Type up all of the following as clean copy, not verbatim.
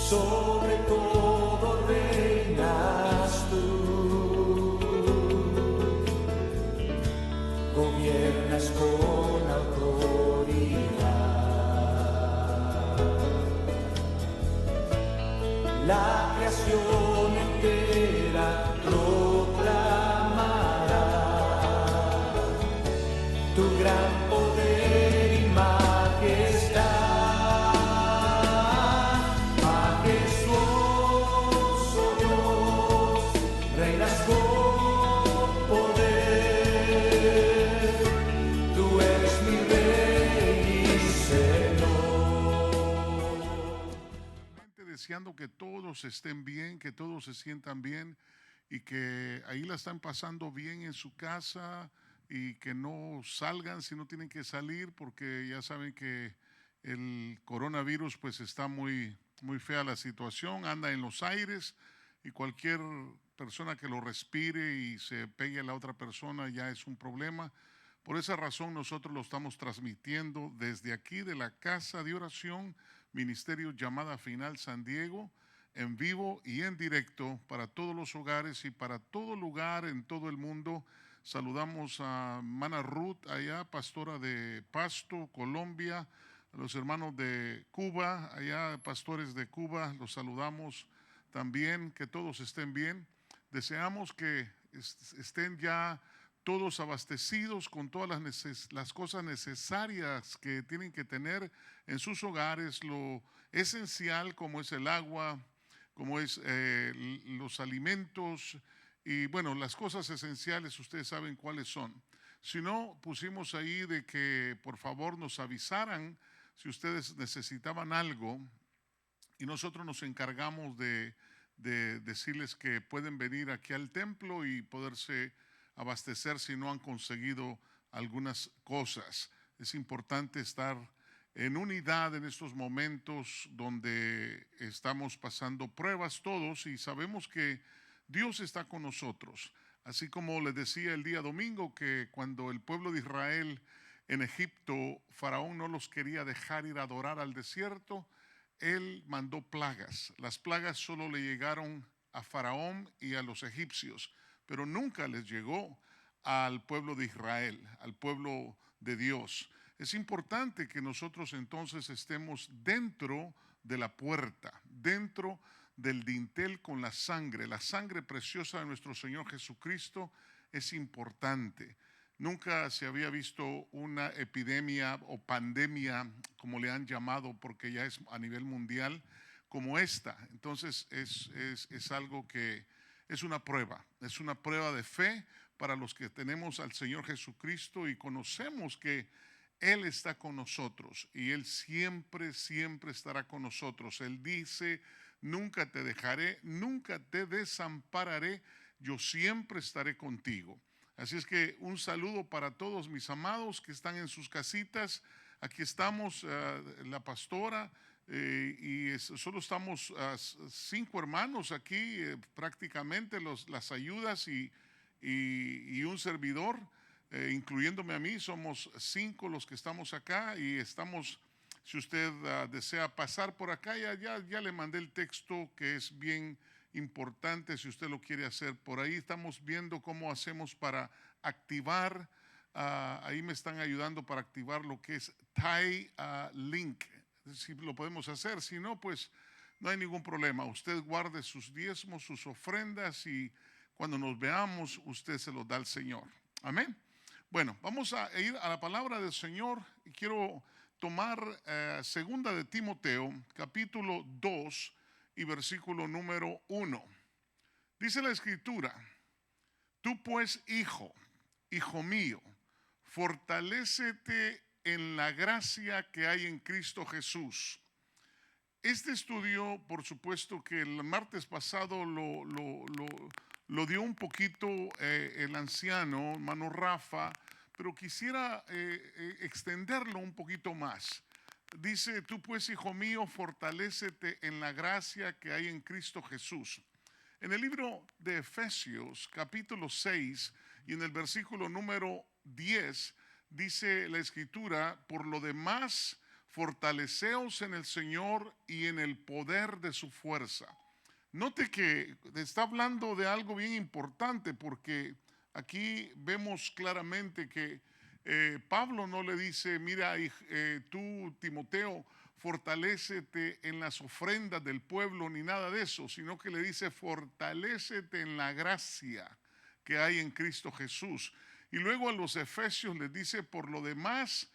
sobre todo reinas tú, gobiernas con autoridad, la creación entera proclamará tu gran poder y majestad. Deseando que todos estén bien, que todos se sientan bien y que ahí la están pasando bien en su casa y que no salgan si no tienen que salir, porque ya saben que el coronavirus pues está muy fea la situación, anda en los aires y cualquier persona que lo respire y se pegue a la otra persona ya es un problema. Por esa razón nosotros lo estamos transmitiendo desde aquí de la Casa de Oración Ministerio Llamada Final San Diego, en vivo y en directo para todos los hogares y para todo lugar en todo el mundo. Saludamos a Mana Ruth allá, pastora de Pasto, Colombia, a los hermanos de Cuba, allá pastores de Cuba, los saludamos también, que todos estén bien. Deseamos que estén ya todos abastecidos con todas las cosas necesarias que tienen que tener en sus hogares, lo esencial como es el agua, como es los alimentos y bueno, las cosas esenciales ustedes saben cuáles son. Si no, pusimos ahí de que por favor nos avisaran si ustedes necesitaban algo y nosotros nos encargamos de decirles que pueden venir aquí al templo y poderse abastecer si no han conseguido algunas cosas. Es importante estar en unidad en estos momentos donde estamos pasando pruebas todos y sabemos que Dios está con nosotros. Así como les decía el día domingo que cuando el pueblo de Israel en Egipto, Faraón no los quería dejar ir a adorar al desierto, él mandó plagas. Las plagas solo le llegaron a Faraón y a los egipcios, pero nunca les llegó al pueblo de Israel, al pueblo de Dios. Es importante que nosotros entonces estemos dentro de la puerta, dentro del dintel con la sangre preciosa de nuestro Señor Jesucristo es importante. Nunca se había visto una epidemia o pandemia, como le han llamado, porque ya es a nivel mundial, como esta. Entonces es algo que es una prueba de fe para los que tenemos al Señor Jesucristo y conocemos que Él está con nosotros y Él siempre estará con nosotros. Él dice, nunca te dejaré, nunca te desampararé, yo siempre estaré contigo. Así es que un saludo para todos mis amados que están en sus casitas. Aquí estamos, la pastora, solo estamos 5 hermanos aquí, prácticamente las ayudas y un servidor, incluyéndome a mí, somos 5 los que estamos acá y estamos, si usted desea pasar por acá, ya le mandé el texto que es bien importante si usted lo quiere hacer. Por ahí estamos viendo cómo hacemos para activar, ahí me están ayudando para activar lo que es Tie Link. Si lo podemos hacer, si no, pues no hay ningún problema. Usted guarde sus diezmos, sus ofrendas y cuando nos veamos, usted se los da al Señor. Amén. Bueno, vamos a ir a la palabra del Señor y quiero tomar segunda de Timoteo, capítulo 2 y versículo número 1. Dice la Escritura, tú pues, hijo mío, fortalécete en la gracia que hay en Cristo Jesús. Este estudio, por supuesto que el martes pasado lo dio un poquito el anciano, hermano Rafa, pero quisiera extenderlo un poquito más. Dice, tú pues, hijo mío, fortalécete en la gracia que hay en Cristo Jesús. En el libro de Efesios, capítulo 6, y en el versículo número 10, dice la Escritura, por lo demás, fortaleceos en el Señor y en el poder de su fuerza. Note que está hablando de algo bien importante, porque aquí vemos claramente que Pablo no le dice, mira, tú, Timoteo, fortalécete en las ofrendas del pueblo ni nada de eso, sino que le dice, fortalécete en la gracia que hay en Cristo Jesús. Y luego a los efesios les dice, por lo demás,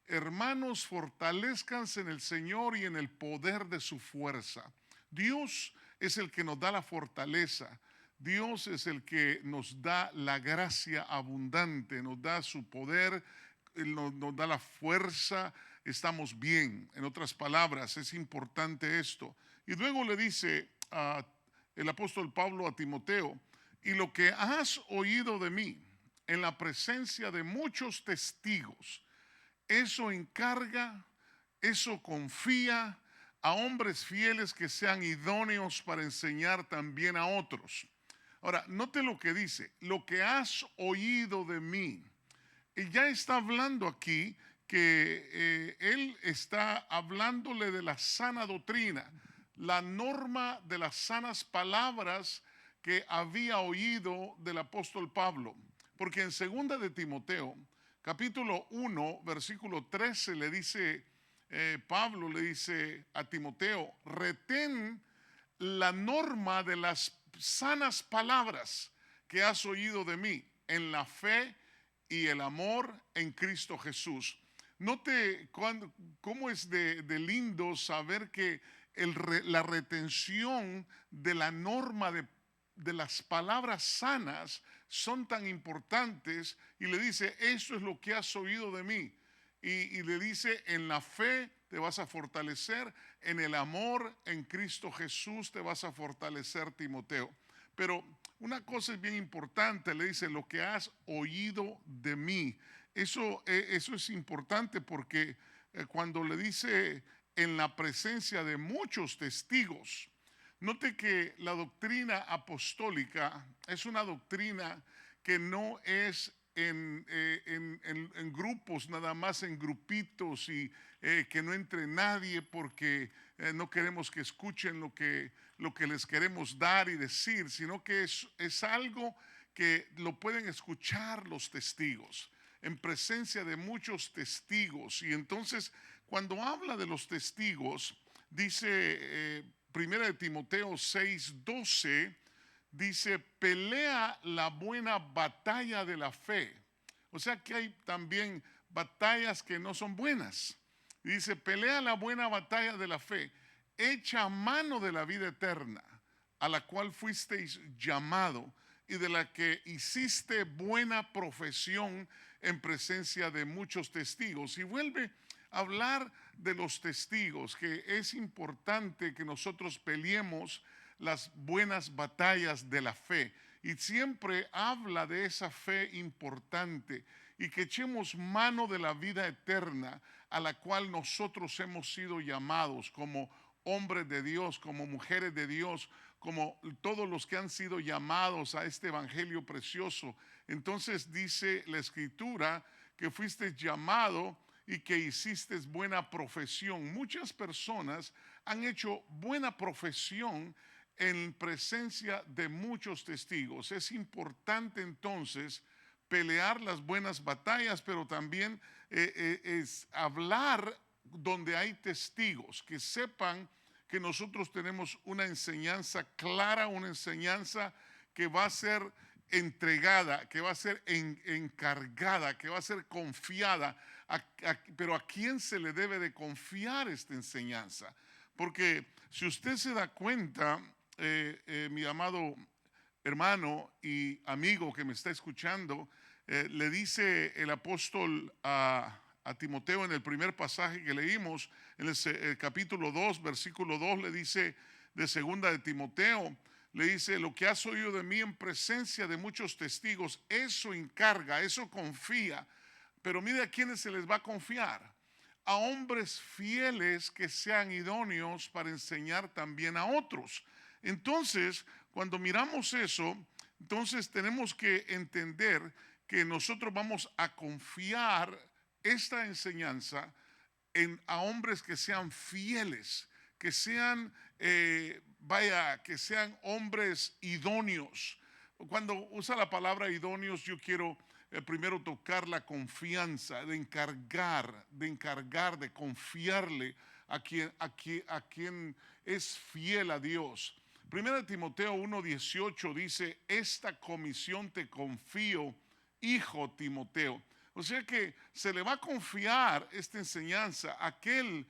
hermanos, fortalezcanse en el Señor y en el poder de su fuerza. Dios es el que nos da la fortaleza. Dios es el que nos da la gracia abundante, nos da su poder, nos da la fuerza, estamos bien. En otras palabras, es importante esto. Y luego le dice el apóstol Pablo a Timoteo, y lo que has oído de mí en la presencia de muchos testigos, eso encarga, eso confía a hombres fieles que sean idóneos para enseñar también a otros. Ahora, note lo que dice, lo que has oído de mí. Y ya está hablando aquí que él está hablándole de la sana doctrina, la norma de las sanas palabras que había oído del apóstol Pablo. Porque en 2 de Timoteo, capítulo 1, versículo 13, le dice, Pablo le dice a Timoteo, retén la norma de las sanas palabras que has oído de mí en la fe y el amor en Cristo Jesús. Note cómo es de lindo saber que la retención de la norma de las palabras sanas son tan importantes, y le dice, esto es lo que has oído de mí, y le dice, en la fe te vas a fortalecer, en el amor en Cristo Jesús te vas a fortalecer, Timoteo. Pero una cosa es bien importante, le dice, lo que has oído de mí. Eso es importante, porque cuando le dice en la presencia de muchos testigos, note que la doctrina apostólica es una doctrina que no es en grupos, nada más en grupitos, y que no entre nadie, porque no queremos que escuchen lo que les queremos dar y decir, sino que es algo que lo pueden escuchar los testigos, en presencia de muchos testigos. Y entonces, cuando habla de los testigos, dice 1 de Timoteo 6:12, dice, pelea la buena batalla de la fe. O sea que hay también batallas que no son buenas. Dice, pelea la buena batalla de la fe, echa mano de la vida eterna, a la cual fuisteis llamado y de la que hiciste buena profesión en presencia de muchos testigos. Y vuelve a hablar de los testigos, que es importante que nosotros peleemos las buenas batallas de la fe, y siempre habla de esa fe importante, y que echemos mano de la vida eterna a la cual nosotros hemos sido llamados como hombres de Dios, como mujeres de Dios, como todos los que han sido llamados a este evangelio precioso. Entonces dice la escritura que fuiste llamado y que hiciste buena profesión. Muchas personas han hecho buena profesión en presencia de muchos testigos. Es importante entonces pelear las buenas batallas, pero también es hablar donde hay testigos, que sepan que nosotros tenemos una enseñanza clara, una enseñanza que va a ser entregada, que va a ser encargada, que va a ser confiada. Pero ¿a quién se le debe de confiar esta enseñanza? Porque si usted se da cuenta, mi amado hermano y amigo que me está escuchando, le dice el apóstol a Timoteo en el primer pasaje que leímos, en el capítulo 2, versículo 2, le dice de 2 de Timoteo, le dice, lo que has oído de mí en presencia de muchos testigos, eso encarga, eso confía. Pero mire a quiénes se les va a confiar: a hombres fieles que sean idóneos para enseñar también a otros. Entonces, cuando miramos eso, entonces tenemos que entender que nosotros vamos a confiar esta enseñanza a hombres que sean fieles, que sean, que sean hombres idóneos. Cuando usa la palabra idóneos, yo quiero primero tocar la confianza, de encargar, de confiarle a quien es fiel a Dios. Primera de Timoteo 1:18 dice: esta comisión te confío, hijo Timoteo. O sea que se le va a confiar esta enseñanza a aquel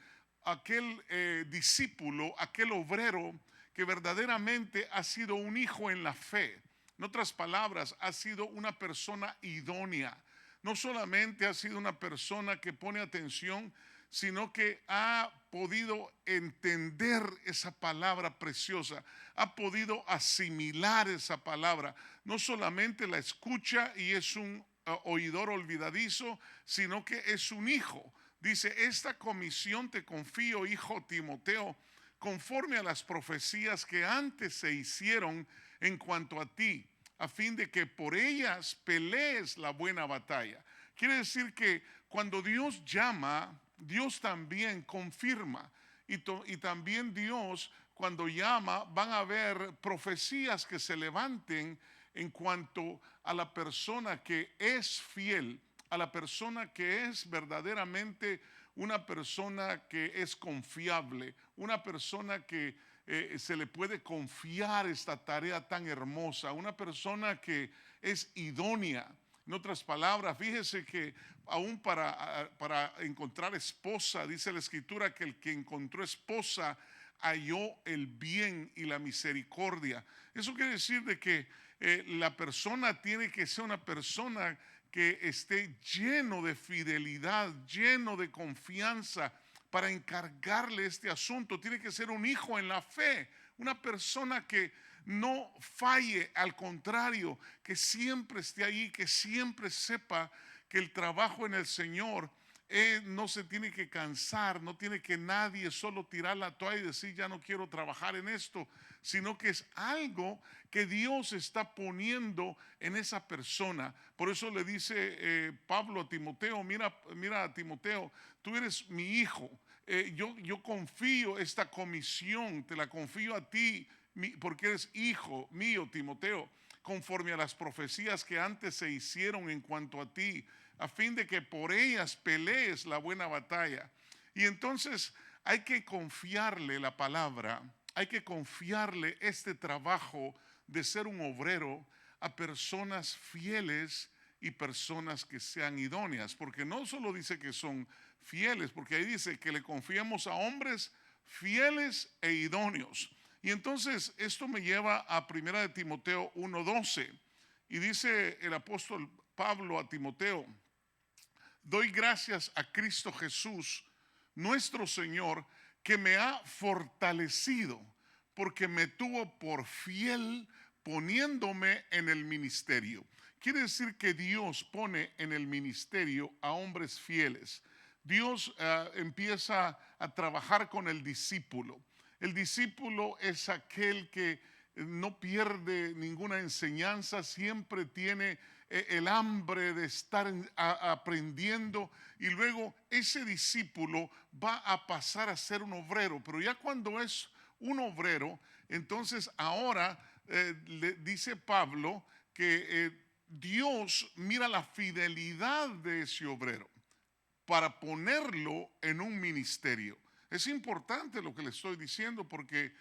discípulo, aquel obrero que verdaderamente ha sido un hijo en la fe. En otras palabras, ha sido una persona idónea. No solamente ha sido una persona que pone atención, sino que ha podido entender esa palabra preciosa, ha podido asimilar esa palabra. No solamente la escucha y es un oidor olvidadizo, sino que es un hijo. Dice: esta comisión te confío, hijo Timoteo, conforme a las profecías que antes se hicieron en cuanto a ti, a fin de que por ellas pelees la buena batalla. Quiere decir que cuando Dios llama, Dios también confirma. Y también Dios, cuando llama, van a haber profecías que se levanten en cuanto a la persona que es fiel, a la persona que es verdaderamente una persona que es confiable, una persona que se le puede confiar esta tarea tan hermosa, una persona que es idónea. En otras palabras, fíjese que aún para encontrar esposa, dice la Escritura que el que encontró esposa halló el bien y la misericordia. Eso quiere decir de que la persona tiene que ser una persona que esté lleno de fidelidad, lleno de confianza para encargarle este asunto. Tiene que ser un hijo en la fe, una persona que no falle, al contrario, que siempre esté ahí, que siempre sepa que el trabajo en el Señor no se tiene que cansar, no tiene que nadie solo tirar la toalla y decir ya no quiero trabajar en esto, sino que es algo que Dios está poniendo en esa persona. Por eso le dice Pablo a Timoteo: mira Timoteo, tú eres mi hijo, yo confío esta comisión, te la confío a ti, porque eres hijo mío, Timoteo, conforme a las profecías que antes se hicieron en cuanto a ti, a fin de que por ellas pelees la buena batalla. Y entonces hay que confiarle la palabra, hay que confiarle este trabajo de ser un obrero a personas fieles y personas que sean idóneas, porque no solo dice que son fieles, porque ahí dice que le confiamos a hombres fieles e idóneos. Y entonces esto me lleva a 1 de Timoteo 1:12, y dice el apóstol Pablo a Timoteo: doy gracias a Cristo Jesús, nuestro Señor, que me ha fortalecido, porque me tuvo por fiel poniéndome en el ministerio. Quiere decir que Dios pone en el ministerio a hombres fieles. Dios empieza a trabajar con el discípulo. El discípulo es aquel que no pierde ninguna enseñanza, siempre tiene el hambre de estar aprendiendo, y luego ese discípulo va a pasar a ser un obrero. Pero ya cuando es un obrero, entonces ahora le dice Pablo que Dios mira la fidelidad de ese obrero para ponerlo en un ministerio. Es importante lo que le estoy diciendo, porque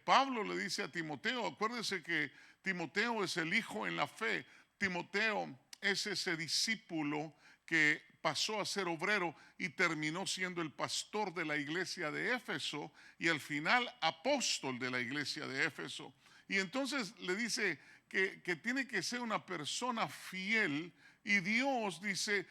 Pablo le dice a Timoteo, acuérdese que Timoteo es el hijo en la fe. Timoteo es ese discípulo que pasó a ser obrero y terminó siendo el pastor de la iglesia de Éfeso, y al final apóstol de la iglesia de Éfeso. Y entonces le dice que tiene que ser una persona fiel. Y Dios dice,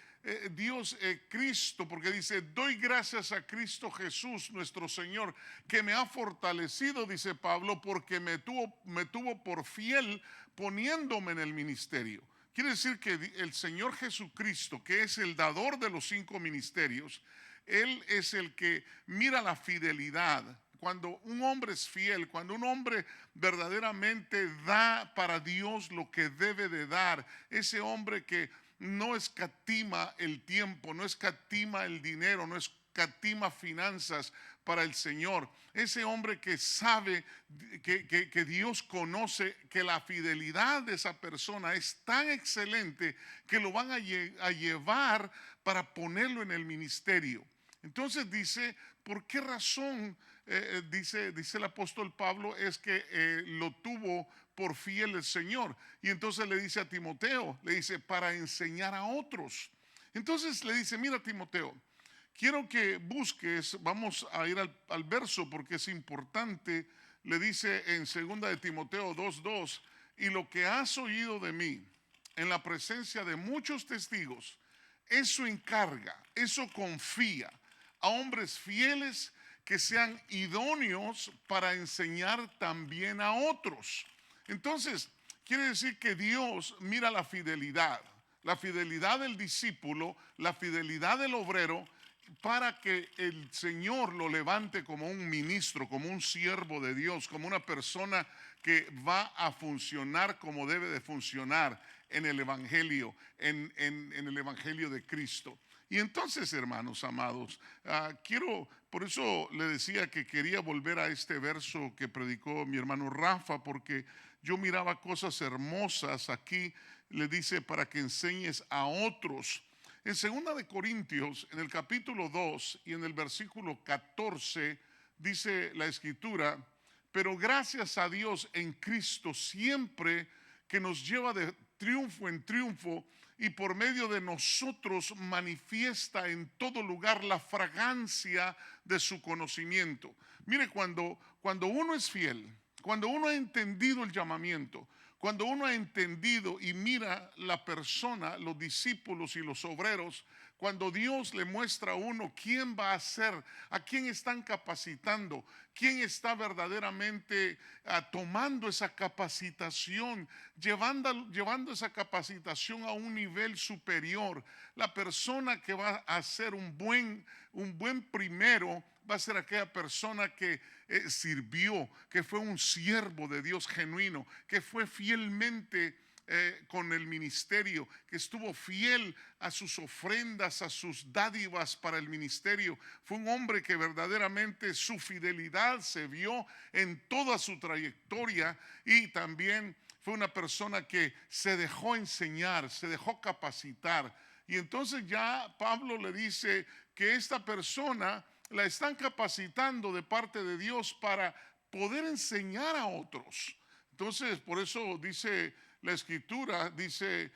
Cristo, porque dice: doy gracias a Cristo Jesús nuestro Señor, que me ha fortalecido, dice Pablo, porque me tuvo por fiel poniéndome en el ministerio. Quiere decir que el Señor Jesucristo, que es el dador de los 5 ministerios, Él es el que mira la fidelidad. Cuando un hombre es fiel, cuando un hombre verdaderamente da para Dios lo que debe de dar, ese hombre que no escatima el tiempo, no escatima el dinero, no escatima finanzas para el Señor. Ese hombre que sabe que Dios conoce que la fidelidad de esa persona es tan excelente que lo van a llevar para ponerlo en el ministerio. Entonces dice, ¿por qué razón? Dice el apóstol Pablo, es que lo tuvo por fiel el Señor. Y entonces le dice a Timoteo, le dice, para enseñar a otros. Entonces le dice, mira Timoteo, quiero que busques, vamos a ir al verso porque es importante. Le dice en 2 de Timoteo 2:2, y lo que has oído de mí en la presencia de muchos testigos, eso encarga, eso confía a hombres fieles que sean idóneos para enseñar también a otros. Entonces, quiere decir que Dios mira la fidelidad del discípulo, la fidelidad del obrero, para que el Señor lo levante como un ministro, como un siervo de Dios, como una persona que va a funcionar como debe de funcionar en el Evangelio, en el Evangelio de Cristo. Y entonces, hermanos amados, por eso le decía que quería volver a este verso que predicó mi hermano Rafa, porque yo miraba cosas hermosas aquí. Le dice, para que enseñes a otros. En 2 de Corintios, en el capítulo 2 y en el versículo 14, dice la escritura, pero gracias a Dios en Cristo siempre, que nos lleva de triunfo en triunfo, y por medio de nosotros manifiesta en todo lugar la fragancia de su conocimiento. Mire, cuando uno es fiel, cuando uno ha entendido el llamamiento, cuando uno ha entendido y mira la persona, los discípulos y los obreros, cuando Dios le muestra a uno quién va a ser, a quién están capacitando, quién está verdaderamente tomando esa capacitación, llevando esa capacitación a un nivel superior. La persona que va a ser un buen primero va a ser aquella persona que sirvió, que fue un siervo de Dios genuino, que fue fielmente con el ministerio, que estuvo fiel a sus ofrendas, a sus dádivas para el ministerio. Fue un hombre que verdaderamente su fidelidad se vio en toda su trayectoria, y también fue una persona que se dejó enseñar, se dejó capacitar. Y entonces ya Pablo le dice que esta persona la están capacitando de parte de Dios para poder enseñar a otros. Entonces, por eso dice la escritura, dice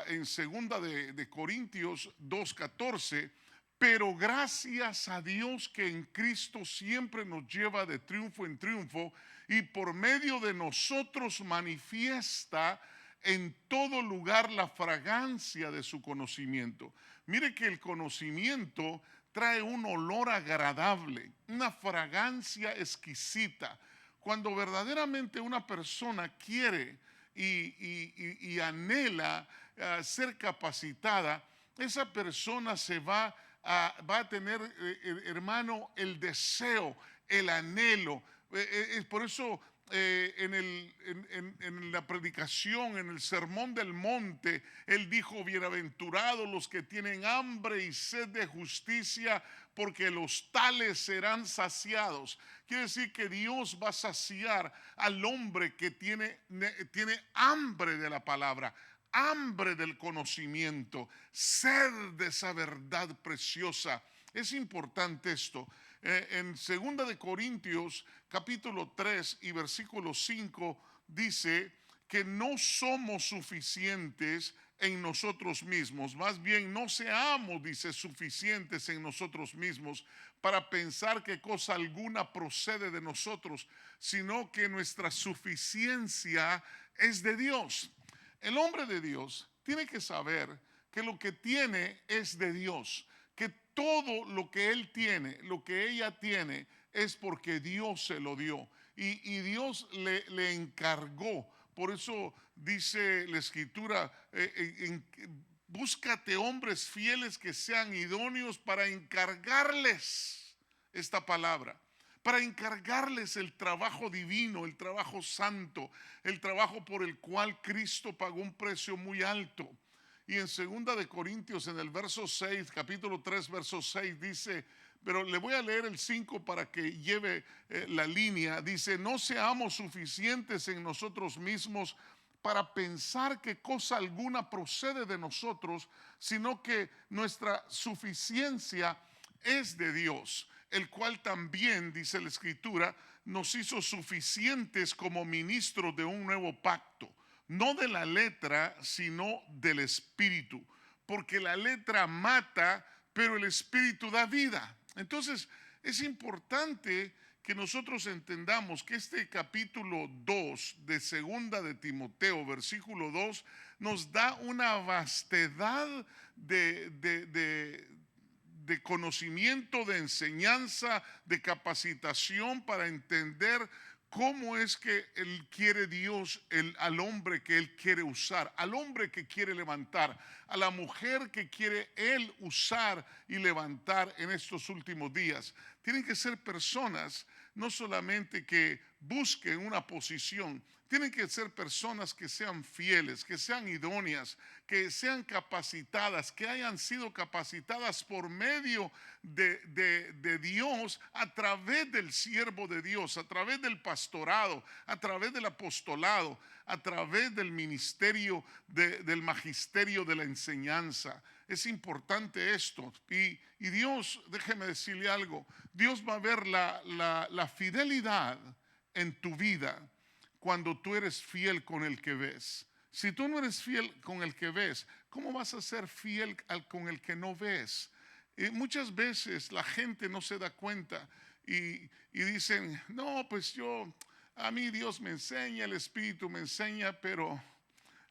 en 2 de Corintios 2:14, pero gracias a Dios que en Cristo siempre nos lleva de triunfo en triunfo, y por medio de nosotros manifiesta en todo lugar la fragancia de su conocimiento. Mire que el conocimiento trae un olor agradable, una fragancia exquisita. Cuando verdaderamente una persona quiere y anhela ser capacitada, esa persona va a tener, hermano, el deseo, el anhelo. Por eso en la predicación, en el sermón del monte, él dijo, bienaventurados los que tienen hambre y sed de justicia, porque los tales serán saciados. Quiere decir que Dios va a saciar al hombre que tiene hambre de la palabra, hambre del conocimiento, sed de esa verdad preciosa. Es importante esto. En 2 de Corintios capítulo 3 y versículo 5 dice que no somos suficientes en nosotros mismos, más bien no seamos, dice, suficientes en nosotros mismos para pensar que cosa alguna procede de nosotros, sino que nuestra suficiencia es de Dios. El hombre de Dios tiene que saber que lo que tiene es de Dios, que todo lo que él tiene, lo que ella tiene, es porque Dios se lo dio y Dios le encargó. Por eso dice la escritura, búscate hombres fieles que sean idóneos para encargarles esta palabra, para encargarles el trabajo divino, el trabajo santo, el trabajo por el cual Cristo pagó un precio muy alto. Y en 2 de Corintios, en el verso 6, capítulo 3, verso 6, dice, pero le voy a leer el 5 para que lleve la línea. Dice: no seamos suficientes en nosotros mismos para pensar que cosa alguna procede de nosotros, sino que nuestra suficiencia es de Dios, el cual también, dice la Escritura, nos hizo suficientes como ministros de un nuevo pacto, no de la letra, sino del Espíritu, porque la letra mata, pero el Espíritu da vida. Entonces, es importante que nosotros entendamos que este capítulo 2 de Segunda de Timoteo, versículo 2, nos da una vastedad de conocimiento, de enseñanza, de capacitación para entender cómo es que Él quiere Dios al hombre que Él quiere usar, al hombre que quiere levantar, a la mujer que quiere Él usar y levantar en estos últimos días. Tienen que ser personas no solamente que busquen una posición, tienen que ser personas que sean fieles, que sean idóneas, que sean capacitadas, que hayan sido capacitadas por medio de Dios, a través del siervo de Dios, a través del pastorado, a través del apostolado, a través del ministerio, del magisterio de la enseñanza. Es importante esto. Y Dios, déjeme decirle algo, Dios va a ver la fidelidad en tu vida cuando tú eres fiel con el que ves. Si tú no eres fiel con el que ves, ¿cómo vas a ser fiel con el que no ves? Muchas veces la gente no se da cuenta y dicen: no, pues a mí Dios me enseña, el Espíritu me enseña, pero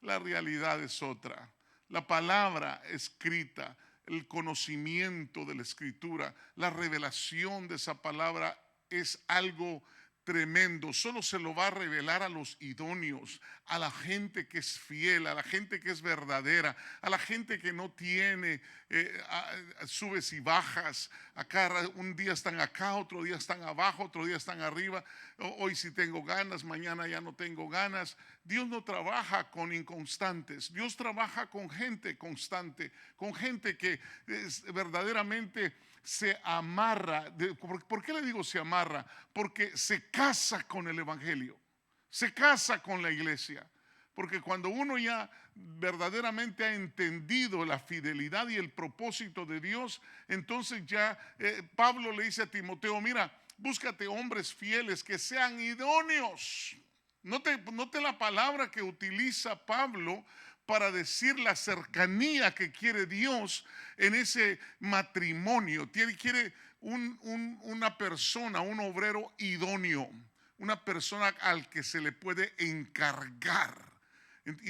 la realidad es otra. La palabra escrita, el conocimiento de la Escritura, la revelación de esa palabra es algo tremendo. Solo se lo va a revelar a los idóneos, a la gente que es fiel, a la gente que es verdadera, a la gente que no tiene subes y bajas. Acá un día están acá, otro día están abajo, otro día están arriba. Hoy sí tengo ganas, mañana ya no tengo ganas. Dios no trabaja con inconstantes. Dios trabaja con gente constante, con gente que verdaderamente se amarra. ¿Por qué le digo se amarra? Porque se casa con el evangelio, se casa con la iglesia. Porque cuando uno ya verdaderamente ha entendido la fidelidad y el propósito de Dios, entonces ya Pablo le dice a Timoteo: mira, búscate hombres fieles que sean idóneos. Note la palabra que utiliza Pablo para decir la cercanía que quiere Dios en ese matrimonio. Quiere una persona, un obrero idóneo, una persona al que se le puede encargar.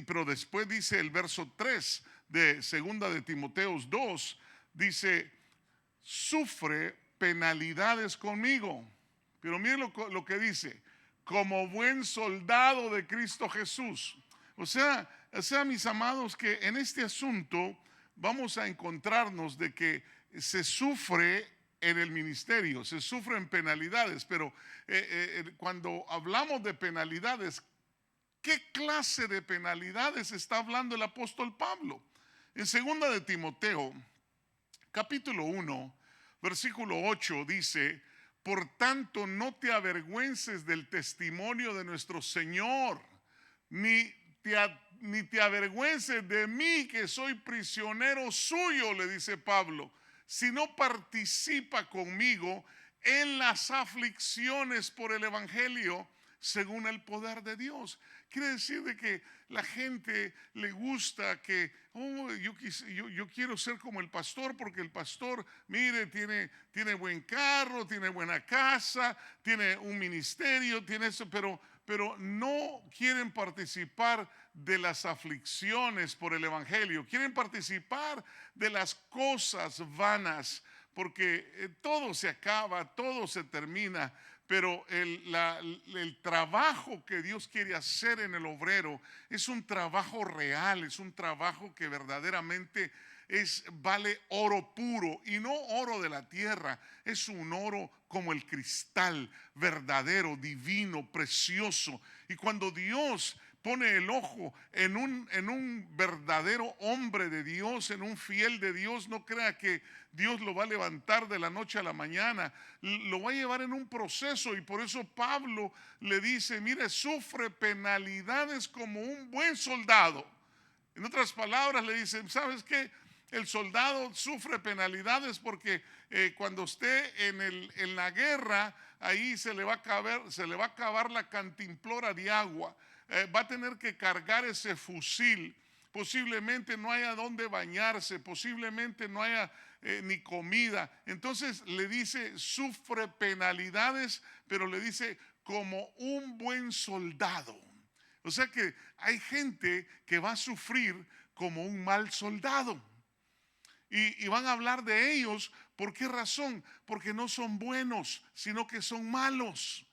Pero después dice el verso 3 de segunda de Timoteo 2, dice: sufre penalidades conmigo. Pero miren lo que dice: como buen soldado de Cristo Jesús. O sea, mis amados, que en este asunto vamos a encontrarnos de que se sufre en el ministerio, se sufren penalidades, pero cuando hablamos de penalidades, ¿qué clase de penalidades está hablando el apóstol Pablo? En 2 de Timoteo, capítulo 1, versículo 8 dice: por tanto, no te avergüences del testimonio de nuestro Señor, ni te avergüences de mí, que soy prisionero suyo, le dice Pablo, sino participa conmigo en las aflicciones por el evangelio según el poder de Dios. Quiere decir de que la gente le gusta que yo quiero ser como el pastor, porque el pastor, mire, tiene buen carro, tiene buena casa, tiene un ministerio, tiene eso, pero no quieren participar de las aflicciones por el evangelio. Quieren participar de las cosas vanas, porque todo se acaba, todo se termina. Pero el trabajo que Dios quiere hacer en el obrero es un trabajo real, es un trabajo que verdaderamente vale oro puro, y no oro de la tierra. Es un oro como el cristal, verdadero, divino, precioso. Y cuando Dios pone el ojo en un verdadero hombre de Dios, en un fiel de Dios, no crea que Dios lo va a levantar de la noche a la mañana, lo va a llevar en un proceso. Y por eso Pablo le dice, mire, sufre penalidades como un buen soldado. En otras palabras le dicen, ¿sabes qué? El soldado sufre penalidades porque cuando esté en la guerra, ahí se le va a acabar la cantimplora de agua. Va a tener que cargar ese fusil. Posiblemente no haya dónde bañarse, posiblemente no haya ni comida. Entonces le dice, sufre penalidades, pero le dice, como un buen soldado. O sea que hay gente que va a sufrir como un mal soldado. Y van a hablar de ellos. ¿Por qué razón? Porque no son buenos, sino que son malos.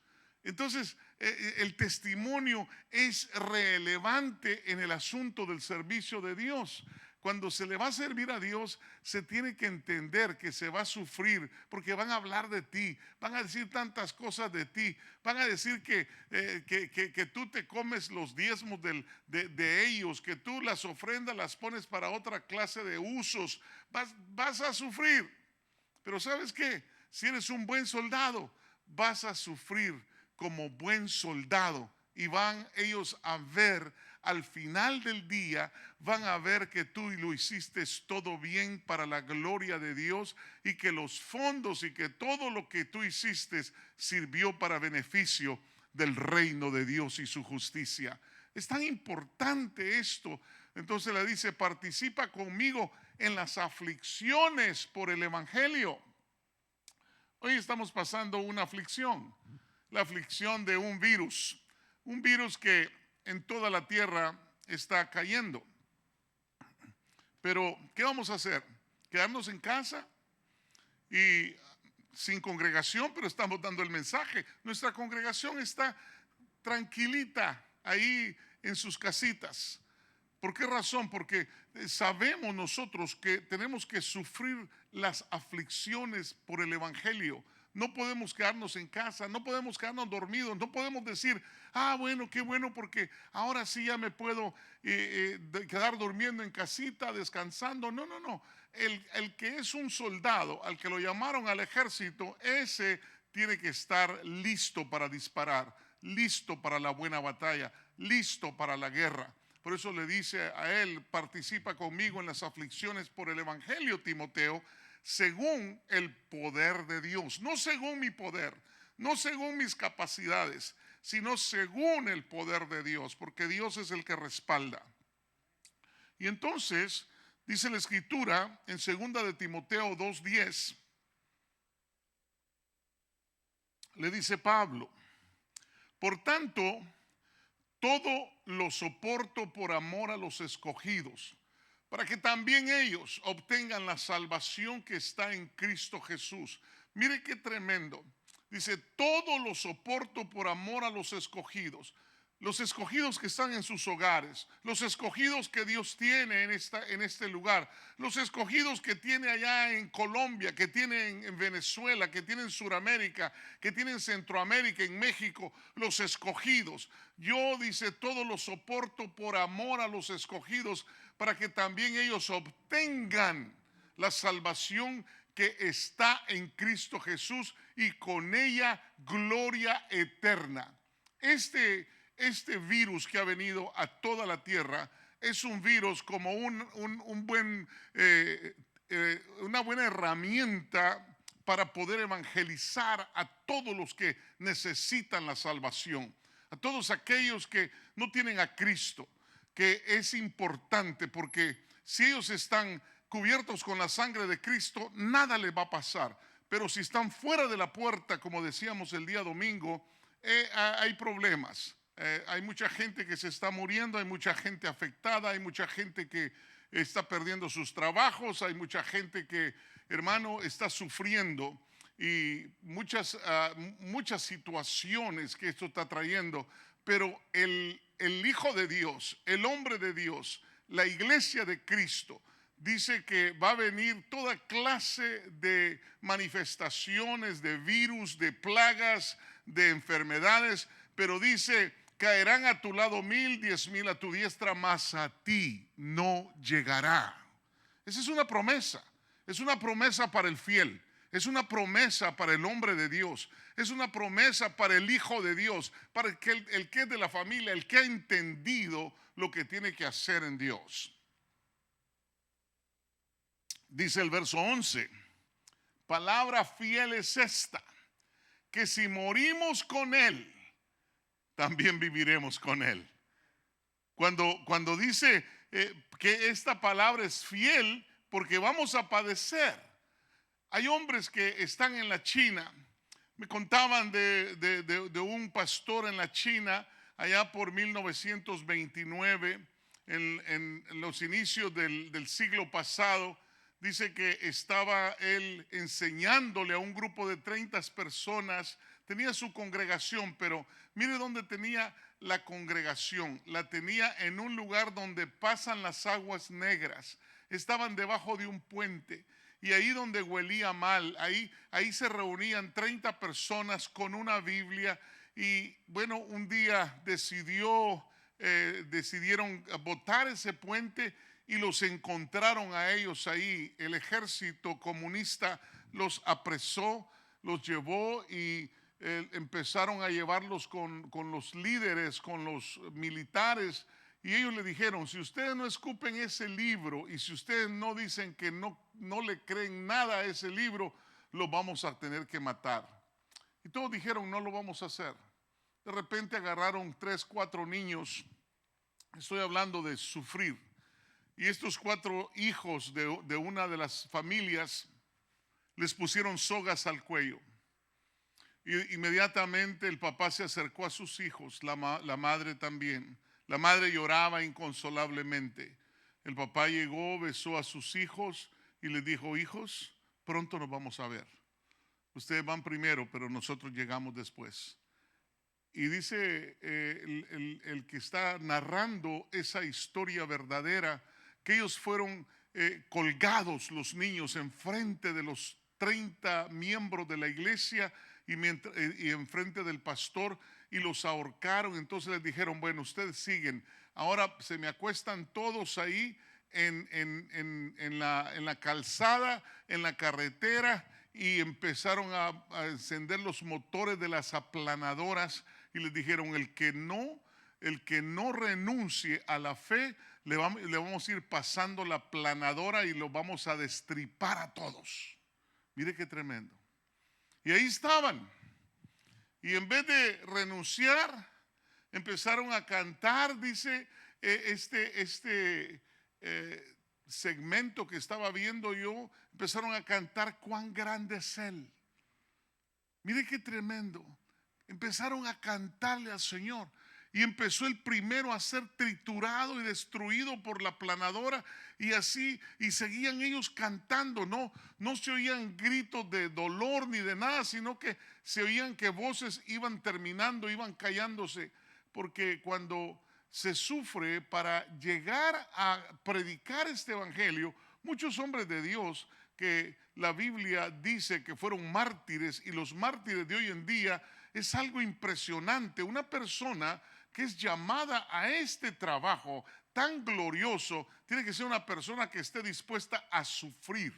Entonces, el testimonio es relevante en el asunto del servicio de Dios. Cuando se le va a servir a Dios, se tiene que entender que se va a sufrir, porque van a hablar de ti, van a decir tantas cosas de ti, van a decir que tú te comes los diezmos de ellos, que tú las ofrendas las pones para otra clase de usos. Vas a sufrir, pero ¿sabes qué? Si eres un buen soldado, vas a sufrir como buen soldado, y van ellos a ver al final del día, van a ver que tú lo hiciste todo bien para la gloria de Dios, y que los fondos y que todo lo que tú hiciste sirvió para beneficio del reino de Dios y su justicia. Es tan importante esto. Entonces le dice, participa conmigo en las aflicciones por el evangelio. Hoy estamos pasando una aflicción, la aflicción de un virus que en toda la tierra está cayendo. Pero ¿qué vamos a hacer? ¿Quedarnos en casa y sin congregación? Pero estamos dando el mensaje. Nuestra congregación está tranquilita ahí en sus casitas. ¿Por qué razón? Porque sabemos nosotros que tenemos que sufrir las aflicciones por el evangelio. No podemos quedarnos en casa, no podemos quedarnos dormidos, no podemos decir, bueno, qué bueno, porque ahora sí ya me puedo quedar durmiendo en casita, descansando. No. El que es un soldado, al que lo llamaron al ejército, ese tiene que estar listo para disparar, listo para la buena batalla, listo para la guerra. Por eso le dice a él, participa conmigo en las aflicciones por el evangelio, Timoteo, según el poder de Dios, no según mi poder, no según mis capacidades, sino según el poder de Dios, porque Dios es el que respalda. Y entonces dice la escritura en 2 de Timoteo 2:10, le dice Pablo, por tanto, todo lo soporto por amor a los escogidos, para que también ellos obtengan la salvación que está en Cristo Jesús. Mire qué tremendo. Dice, todo lo soporto por amor a los escogidos que están en sus hogares, los escogidos que Dios tiene en este lugar, los escogidos que tiene allá en Colombia, que tiene en Venezuela, que tiene en Sudamérica, que tiene en Centroamérica, en México, los escogidos. Yo, dice, todo lo soporto por amor a los escogidos, para que también ellos obtengan la salvación que está en Cristo Jesús, y con ella gloria eterna. Este virus que ha venido a toda la tierra es un virus como una buena herramienta para poder evangelizar a todos los que necesitan la salvación, a todos aquellos que no tienen a Cristo, que es importante, porque si ellos están cubiertos con la sangre de Cristo, nada les va a pasar. Pero si están fuera de la puerta, como decíamos el día domingo, hay problemas. Hay mucha gente que se está muriendo, hay mucha gente afectada, hay mucha gente que está perdiendo sus trabajos, hay mucha gente que, hermano, está sufriendo, y muchas situaciones que esto está trayendo. Pero el Hijo de Dios, el hombre de Dios, la iglesia de Cristo, dice que va a venir toda clase de manifestaciones, de virus, de plagas, de enfermedades, pero dice caerán a tu lado 1000, 10,000 a tu diestra, mas a ti no llegará. Esa es una promesa. Es una promesa para el fiel. Es una promesa para el hombre de Dios. Es una promesa para el hijo de Dios, para el que es de la familia, el que ha entendido lo que tiene que hacer en Dios. Dice el verso 11, palabra fiel es esta, que si morimos con Él, también viviremos con Él. Cuando dice que esta palabra es fiel, porque vamos a padecer. Hay hombres que están en la China. Me contaban de un pastor en la China allá por 1929, en los inicios del siglo pasado. Dice que estaba él enseñándole a un grupo de 30 personas. Tenía su congregación, pero mire dónde tenía la congregación. La tenía en un lugar donde pasan las aguas negras. Estaban debajo de un puente. Y ahí donde huelía mal, ahí se reunían 30 personas con una Biblia. Y bueno, un día decidieron botar ese puente y los encontraron a ellos ahí. El ejército comunista los apresó, los llevó y empezaron a llevarlos con los líderes, con los militares. Y ellos le dijeron, si ustedes no escupen ese libro y si ustedes no dicen que no le creen nada a ese libro, lo vamos a tener que matar. Y todos dijeron, no lo vamos a hacer. De repente agarraron 3, 4 niños. Estoy hablando de sufrir. Y estos 4 hijos de una de las familias les pusieron sogas al cuello. Y inmediatamente el papá se acercó a sus hijos, la madre también. La madre lloraba inconsolablemente. El papá llegó, besó a sus hijos y les dijo, hijos, pronto nos vamos a ver. Ustedes van primero, pero nosotros llegamos después. Y dice el que está narrando esa historia verdadera, que ellos fueron colgados, los niños, enfrente de los 30 miembros de la iglesia y enfrente del pastor, y los ahorcaron. Entonces les dijeron, bueno, ustedes siguen. Ahora se me acuestan todos ahí en la calzada, en la carretera, y empezaron a encender los motores de las aplanadoras y les dijeron, el que no renuncie a la fe, le vamos a ir pasando la aplanadora y lo vamos a destripar a todos. Mire qué tremendo. Y ahí estaban. Y en vez de renunciar, empezaron a cantar, dice segmento que estaba viendo yo, empezaron a cantar cuán grande es Él. Mire qué tremendo. Empezaron a cantarle al Señor. Y empezó el primero a ser triturado y destruido por la aplanadora. Y así, y seguían ellos cantando. No se oían gritos de dolor ni de nada, sino que se oían que voces iban terminando, iban callándose. Porque cuando se sufre para llegar a predicar este evangelio, muchos hombres de Dios que la Biblia dice que fueron mártires, y los mártires de hoy en día es algo impresionante. Una persona que es llamada a este trabajo tan glorioso tiene que ser una persona que esté dispuesta a sufrir,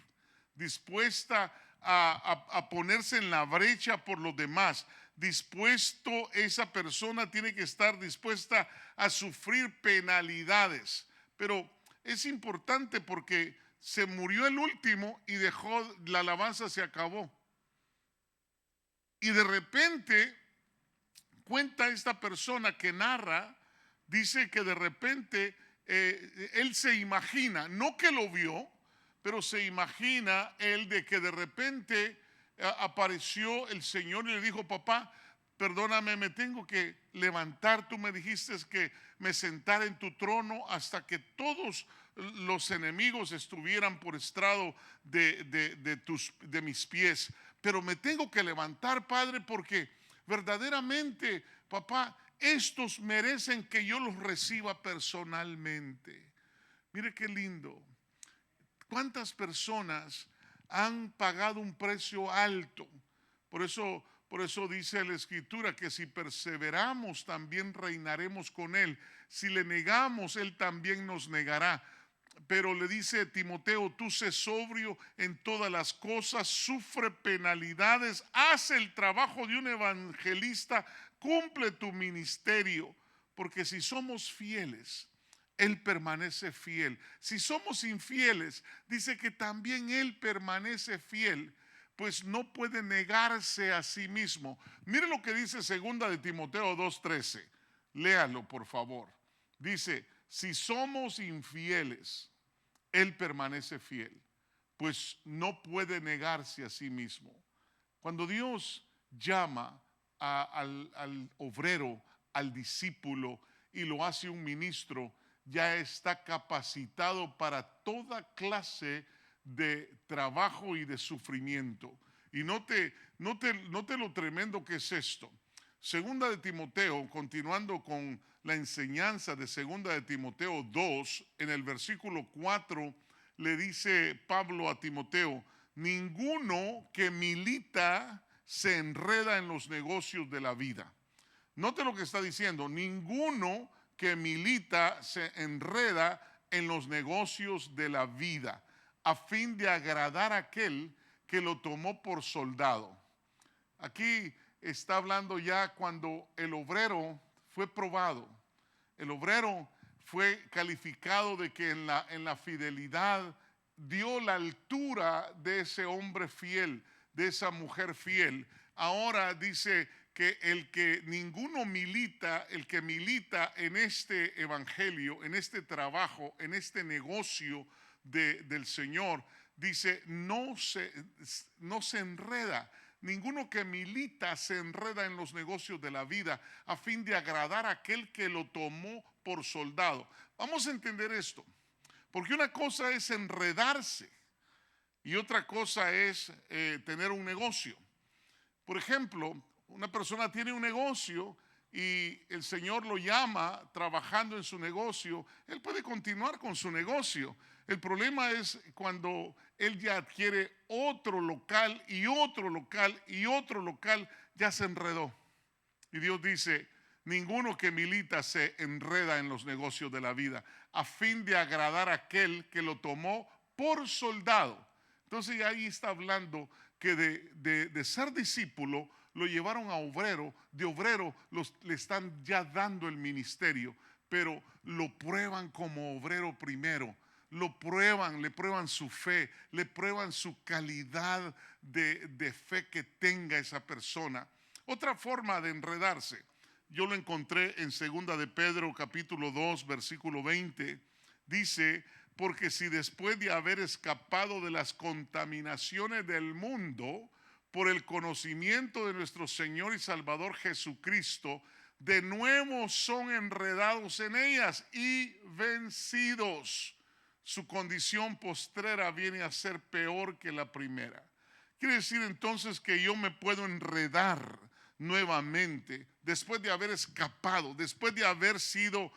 dispuesta a ponerse en la brecha por los demás. Esa persona tiene que estar dispuesta a sufrir penalidades. Pero es importante porque se murió el último y la alabanza se acabó. Y de repente cuenta esta persona que narra, dice que de repente él se imagina, no que lo vio, pero se imagina él de que de repente apareció el Señor y le dijo, papá, perdóname, me tengo que levantar. Tú me dijiste que me sentara en tu trono hasta que todos los enemigos estuvieran por estrado de mis pies. Pero me tengo que levantar, Padre, porque verdaderamente, papá, estos merecen que yo los reciba personalmente. Mire qué lindo. ¿Cuántas personas han pagado un precio alto? Por eso Por eso dice la Escritura que si perseveramos también reinaremos con Él. Si le negamos, Él también nos negará. Pero le dice Timoteo, tú sé sobrio en todas las cosas, sufre penalidades, haz el trabajo de un evangelista, cumple tu ministerio. Porque si somos fieles, Él permanece fiel. Si somos infieles, dice que también Él permanece fiel, pues no puede negarse a sí mismo. Mire lo que dice segunda de Timoteo 2:13. Léalo, por favor. Dice, si somos infieles, Él permanece fiel, pues no puede negarse a sí mismo. Cuando Dios llama al obrero, al discípulo, y lo hace un ministro, ya está capacitado para toda clase de trabajo y de sufrimiento. Y note lo tremendo que es esto. Segunda de Timoteo, continuando con la enseñanza de segunda de Timoteo 2, en el versículo 4, le dice Pablo a Timoteo, ninguno que milita se enreda en los negocios de la vida. Note lo que está diciendo, ninguno que milita se enreda en los negocios de la vida, a fin de agradar a aquel que lo tomó por soldado. Aquí está hablando ya cuando el obrero fue probado, el obrero fue calificado de que en la fidelidad dio la altura de ese hombre fiel, de esa mujer fiel. Ahora dice que el que ninguno milita, el que milita en este evangelio, en este trabajo, en este negocio del Señor, dice, no se enreda. Ninguno que milita se enreda en los negocios de la vida a fin de agradar a aquel que lo tomó por soldado. Vamos a entender esto, porque una cosa es enredarse y otra cosa es tener un negocio. Por ejemplo, una persona tiene un negocio y el Señor lo llama trabajando en su negocio, él puede continuar con su negocio. El problema es cuando él ya adquiere otro local y otro local y otro local, ya se enredó. Y Dios dice, ninguno que milita se enreda en los negocios de la vida, a fin de agradar a aquel que lo tomó por soldado. Entonces ahí está hablando que de ser discípulo lo llevaron a obrero, de obrero le están ya dando el ministerio, pero lo prueban como obrero primero. Lo prueban, le prueban su fe, le prueban su calidad de fe que tenga esa persona. Otra forma de enredarse, yo lo encontré en segunda de Pedro capítulo 2 versículo 20, dice, porque si después de haber escapado de las contaminaciones del mundo, por el conocimiento de nuestro Señor y Salvador Jesucristo, de nuevo son enredados en ellas y vencidos, su condición postrera viene a ser peor que la primera. Quiere decir entonces que yo me puedo enredar nuevamente después de haber escapado, después de haber sido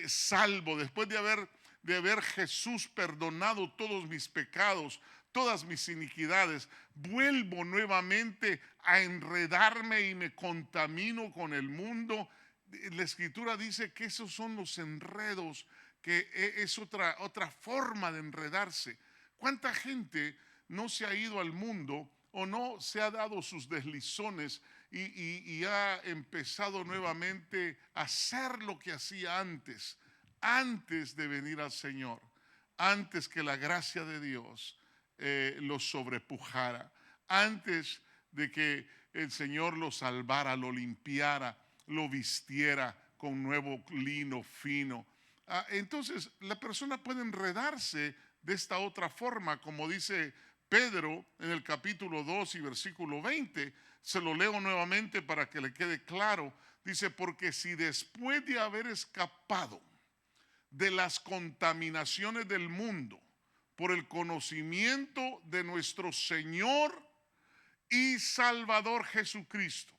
salvo, después de haber Jesús perdonado todos mis pecados, todas mis iniquidades. Vuelvo nuevamente a enredarme y me contamino con el mundo. La Escritura dice que esos son los enredos, que es otra forma de enredarse. ¿Cuánta gente no se ha ido al mundo o no se ha dado sus deslizones y ha empezado nuevamente a hacer lo que hacía antes de venir al Señor, antes que la gracia de Dios los sobrepujara, antes de que el Señor lo salvara, lo limpiara, lo vistiera con nuevo lino fino? Entonces la persona puede enredarse de esta otra forma, como dice Pedro en el capítulo 2 y versículo 20. Se lo leo nuevamente para que le quede claro. Dice, porque si después de haber escapado de las contaminaciones del mundo por el conocimiento de nuestro Señor y Salvador Jesucristo,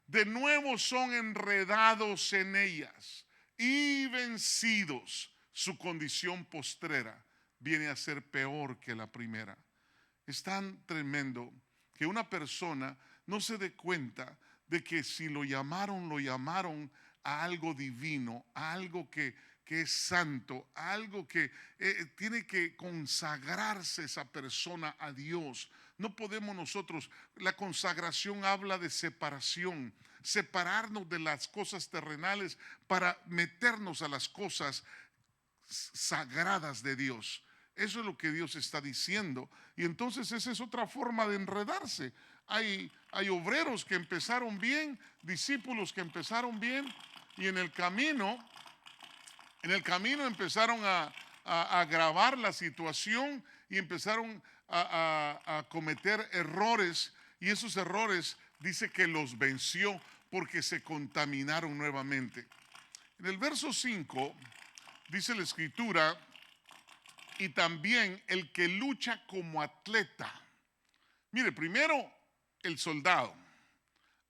de nuevo son enredados en ellas y vencidos, su condición postrera viene a ser peor que la primera. Es tan tremendo que una persona no se dé cuenta de que si lo llamaron a algo divino, a algo que es santo, a algo que tiene que consagrarse esa persona a Dios. No podemos nosotros, la consagración habla de separación, separarnos de las cosas terrenales para meternos a las cosas sagradas de Dios. Eso es lo que Dios está diciendo. Y entonces esa es otra forma de enredarse. Hay obreros que empezaron bien, discípulos que empezaron bien, y en el camino empezaron a agravar la situación y empezaron a cometer errores, y esos errores dice que los venció porque se contaminaron nuevamente. En el verso 5 dice la escritura: y también el que lucha como atleta. Mire, primero el soldado.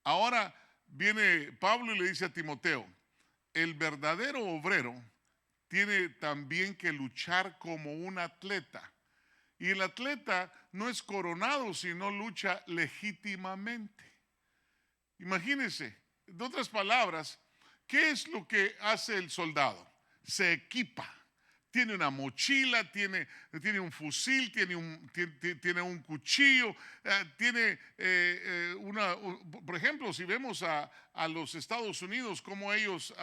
Ahora viene Pablo y le dice a Timoteo: el verdadero obrero tiene también que luchar como un atleta. Y el atleta no es coronado, sino lucha legítimamente. Imagínense, en otras palabras, ¿qué es lo que hace el soldado? Se equipa. Tiene una mochila, tiene un fusil, tiene un cuchillo, por ejemplo, si vemos a los Estados Unidos, cómo ellos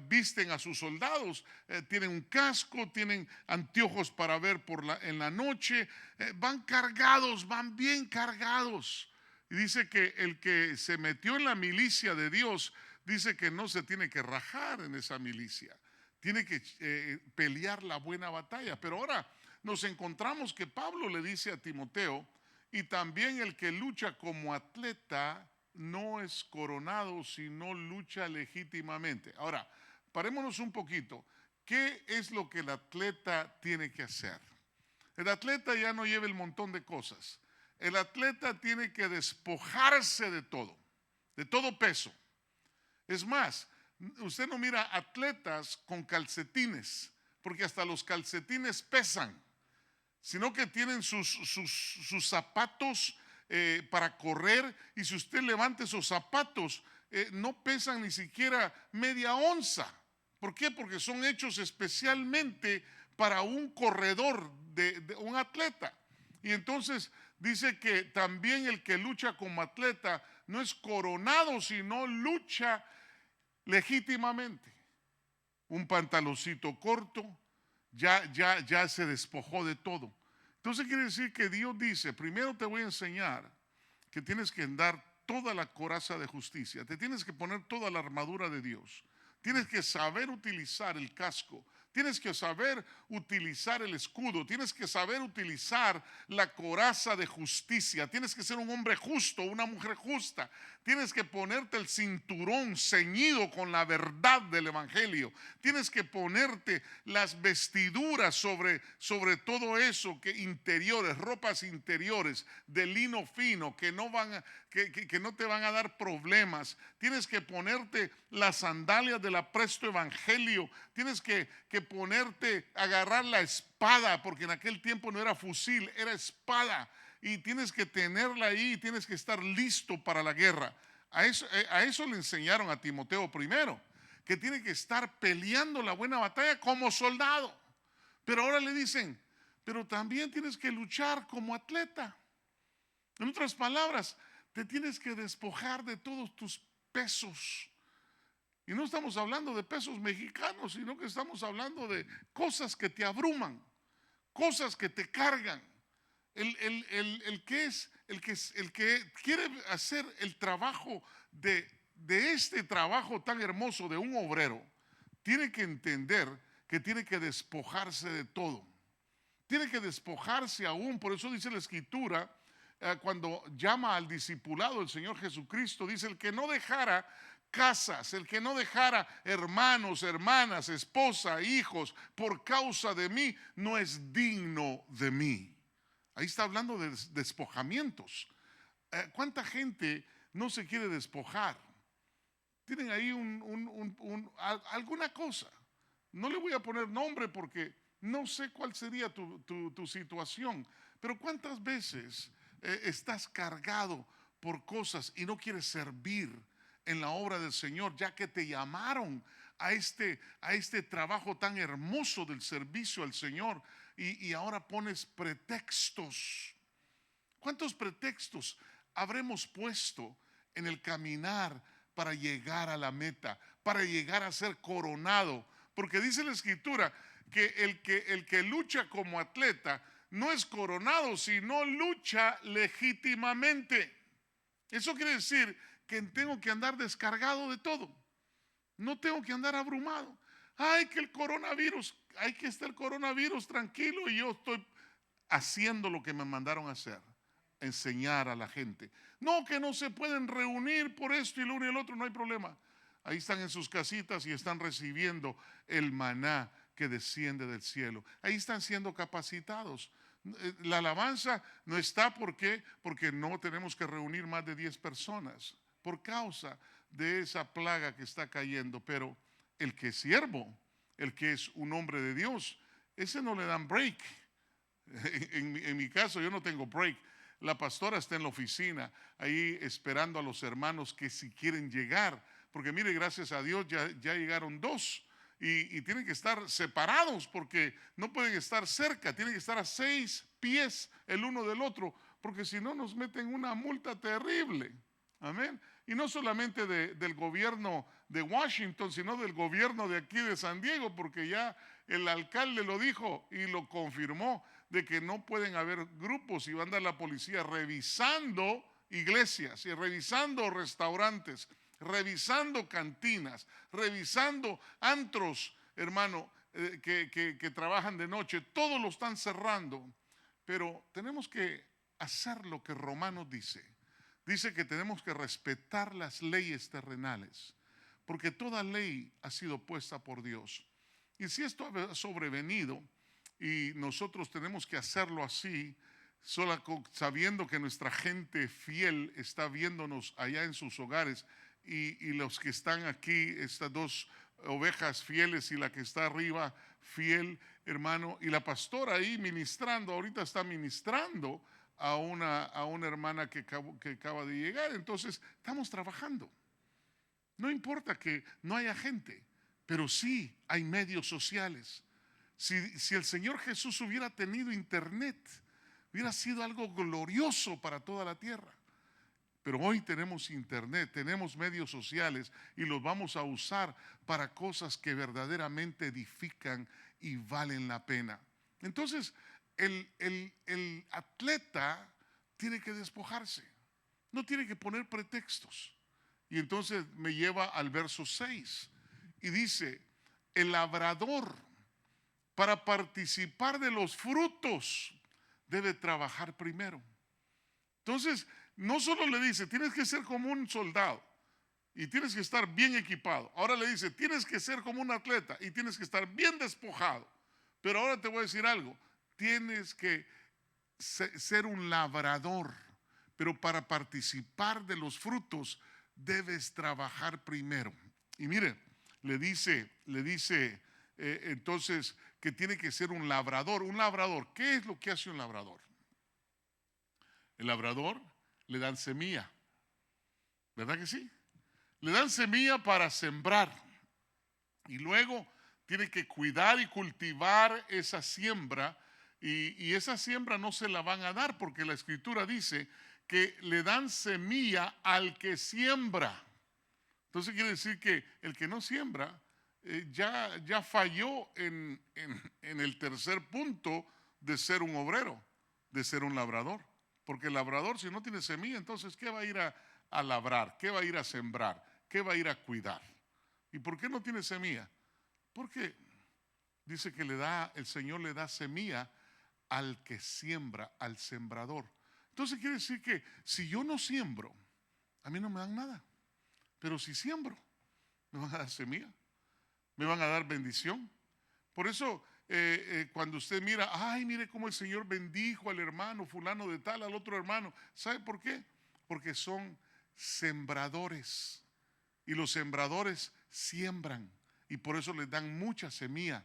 visten a sus soldados, tienen un casco, tienen anteojos para ver en la noche, van cargados, van bien cargados. Y dice que el que se metió en la milicia de Dios, dice que no se tiene que rajar en esa milicia. Tiene que pelear la buena batalla. Pero ahora nos encontramos que Pablo le dice a Timoteo: y también el que lucha como atleta no es coronado, sino lucha legítimamente. Ahora, parémonos un poquito. ¿Qué es lo que el atleta tiene que hacer? El atleta ya no lleva el montón de cosas. El atleta tiene que despojarse de todo peso. Es más, usted no mira atletas con calcetines, porque hasta los calcetines pesan, sino que tienen sus zapatos para correr, y si usted levanta esos zapatos, no pesan ni siquiera media onza. ¿Por qué? Porque son hechos especialmente para un corredor, de un atleta. Y entonces dice que también el que lucha como atleta no es coronado, sino lucha legítimamente. Un pantaloncito corto, ya se despojó de todo. Entonces quiere decir que Dios dice: primero te voy a enseñar que tienes que andar toda la coraza de justicia, te tienes que poner toda la armadura de Dios, tienes que saber utilizar el casco, tienes que saber utilizar el escudo, tienes que saber utilizar la coraza de justicia, tienes que ser un hombre justo, una mujer justa, tienes que ponerte el cinturón ceñido con la verdad del evangelio, tienes que ponerte las vestiduras sobre todo eso, interiores, ropas interiores de lino fino que no te van a dar problemas. Tienes que ponerte las sandalias del apresto evangelio, tienes que agarrar la espada, porque en aquel tiempo no era fusil, era espada, y tienes que tenerla ahí, tienes que estar listo para la guerra. A eso le enseñaron a Timoteo primero, que tiene que estar peleando la buena batalla como soldado. Pero ahora le dicen: pero también tienes que luchar como atleta. En otras palabras, te tienes que despojar de todos tus pesos. Y no estamos hablando de pesos mexicanos, sino que estamos hablando de cosas que te abruman, cosas que te cargan. El que quiere hacer el trabajo de este trabajo tan hermoso de un obrero, tiene que entender que tiene que despojarse de todo. Tiene que despojarse aún. Por eso dice la escritura, cuando llama al discipulado el Señor Jesucristo, dice: el que no dejara casas, el que no dejara hermanos, hermanas, esposa, hijos, por causa de mí, no es digno de mí. Ahí está hablando de despojamientos. ¿Cuánta gente no se quiere despojar? Tienen ahí alguna cosa. No le voy a poner nombre porque no sé cuál sería tu situación, pero ¿cuántas veces estás cargado por cosas y no quieres servir en la obra del Señor, ya que te llamaron a este trabajo tan hermoso del servicio al Señor, y ahora pones pretextos. ¿Cuántos pretextos habremos puesto en el caminar para llegar a la meta, para llegar a ser coronado? Porque dice la Escritura que el que lucha como atleta no es coronado, sino lucha legítimamente. Eso quiere decir que tengo que andar descargado de todo. No tengo que andar abrumado. Ay, que el coronavirus, hay que estar el coronavirus tranquilo, y yo estoy haciendo lo que me mandaron a hacer, enseñar a la gente. No, que no se pueden reunir por esto y lo uno y el otro, no hay problema. Ahí están en sus casitas y están recibiendo el maná que desciende del cielo. Ahí están siendo capacitados. La alabanza no está porque no tenemos que reunir más de 10 personas por causa de esa plaga que está cayendo. Pero el que es siervo, el que es un hombre de Dios, ese no le dan break. En mi caso yo no tengo break. La pastora está en la oficina ahí esperando a los hermanos que si quieren llegar, porque mire, gracias a Dios ya llegaron 2 y tienen que estar separados porque no pueden estar cerca, tienen que estar a 6 pies el uno del otro, porque si no nos meten una multa terrible. Amén. Y no solamente del gobierno de Washington, sino del gobierno de aquí de San Diego, porque ya el alcalde lo dijo y lo confirmó, de que no pueden haber grupos, y va a andar la policía revisando iglesias y revisando restaurantes, revisando cantinas, revisando antros, hermano, que trabajan de noche. Todo lo están cerrando. Pero tenemos que hacer lo que Romanos dice. Dice que tenemos que respetar las leyes terrenales, porque toda ley ha sido puesta por Dios. Y si esto ha sobrevenido y nosotros tenemos que hacerlo así, sabiendo que nuestra gente fiel está viéndonos allá en sus hogares, y los que están aquí, estas 2 ovejas fieles y la que está arriba fiel, hermano, y la pastora ahí ministrando, ahorita está ministrando a una hermana que acaba de llegar. Entonces estamos trabajando. No importa que no haya gente, pero sí hay medios sociales. Si el Señor Jesús hubiera tenido internet, hubiera sido algo glorioso para toda la tierra. Pero hoy tenemos internet, tenemos medios sociales, y los vamos a usar para cosas que verdaderamente edifican y valen la pena. Entonces, el atleta tiene que despojarse, no tiene que poner pretextos. Y entonces me lleva al verso 6 y dice: el labrador, para participar de los frutos, debe trabajar primero. Entonces, no solo le dice, tienes que ser como un soldado y tienes que estar bien equipado. Ahora le dice, tienes que ser como un atleta y tienes que estar bien despojado. Pero ahora te voy a decir algo, tienes que ser un labrador, pero para participar de los frutos debes trabajar primero. Y mire, le dice entonces que tiene que ser un labrador. Un labrador, ¿qué es lo que hace un labrador? El labrador le dan semilla, ¿verdad que sí? Le dan semilla para sembrar, y luego tiene que cuidar y cultivar esa siembra, y esa siembra no se la van a dar, porque la Escritura dice que le dan semilla al que siembra. Entonces quiere decir que el que no siembra ya falló en el tercer punto de ser un obrero, de ser un labrador. Porque el labrador, si no tiene semilla, entonces ¿qué va a ir a labrar? ¿Qué va a ir a sembrar? ¿Qué va a ir a cuidar? ¿Y por qué no tiene semilla? Porque dice que el Señor le da semilla al que siembra, al sembrador. Entonces quiere decir que si yo no siembro, a mí no me dan nada. Pero si siembro, me van a dar semilla, me van a dar bendición. Por eso cuando usted mira, ay, mire cómo el Señor bendijo al hermano fulano de tal, al otro hermano, ¿sabe por qué? Porque son sembradores, y los sembradores siembran, y por eso les dan mucha semilla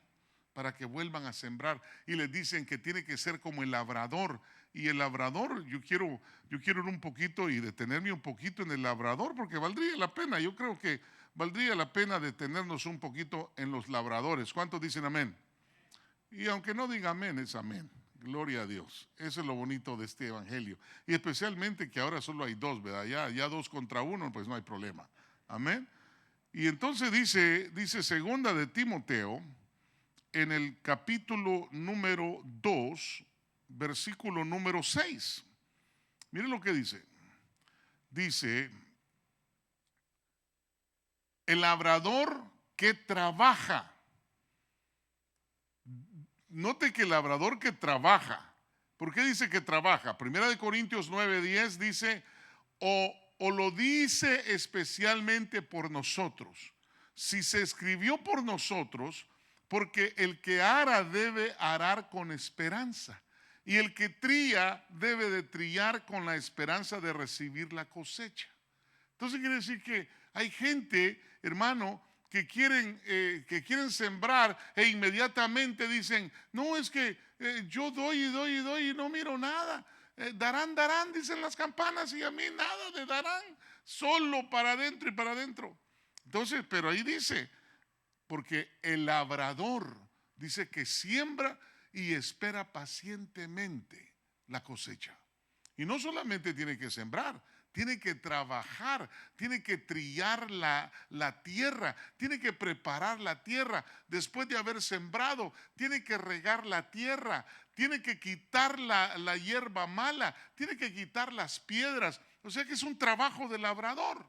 para que vuelvan a sembrar, y les dicen que tiene que ser como el labrador, Y el labrador, yo quiero ir un poquito y detenerme un poquito en el labrador, porque valdría la pena. Yo creo que valdría la pena detenernos un poquito en los labradores. ¿Cuántos dicen amén? Y aunque no diga amén, es amén. Gloria a Dios. Eso es lo bonito de este evangelio. Y especialmente que ahora solo hay dos, ¿verdad? Ya dos contra uno, pues no hay problema. Amén. Y entonces dice segunda de Timoteo, en el capítulo número 2, versículo número 6. Miren lo que dice. Dice, el labrador que trabaja. Note que el labrador que trabaja. ¿Por qué dice que trabaja? Primera de Corintios 9:10 dice, o lo dice especialmente por nosotros. Si se escribió por nosotros, porque el que ara debe arar con esperanza. Y el que trilla debe de trillar con la esperanza de recibir la cosecha. Entonces quiere decir que hay gente, hermano, que quieren sembrar e inmediatamente dicen, no, es que yo doy y no miro nada. Darán, dicen las campanas, y a mí nada de darán, solo para adentro y para adentro. Entonces, pero ahí dice, porque el labrador dice que siembra y espera pacientemente la cosecha. Y no solamente tiene que sembrar, tiene que trabajar, tiene que trillar la tierra, tiene que preparar la tierra. Después de haber sembrado, tiene que regar la tierra, tiene que quitar la hierba mala, tiene que quitar las piedras. O sea que es un trabajo de labrador.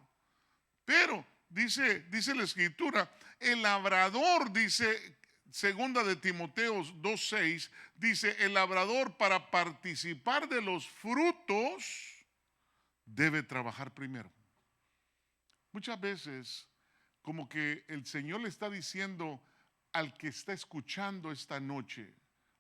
Pero dice la escritura, el labrador, dice segunda de Timoteo 2:6, dice, el labrador para participar de los frutos debe trabajar primero. Muchas veces como que el Señor le está diciendo al que está escuchando esta noche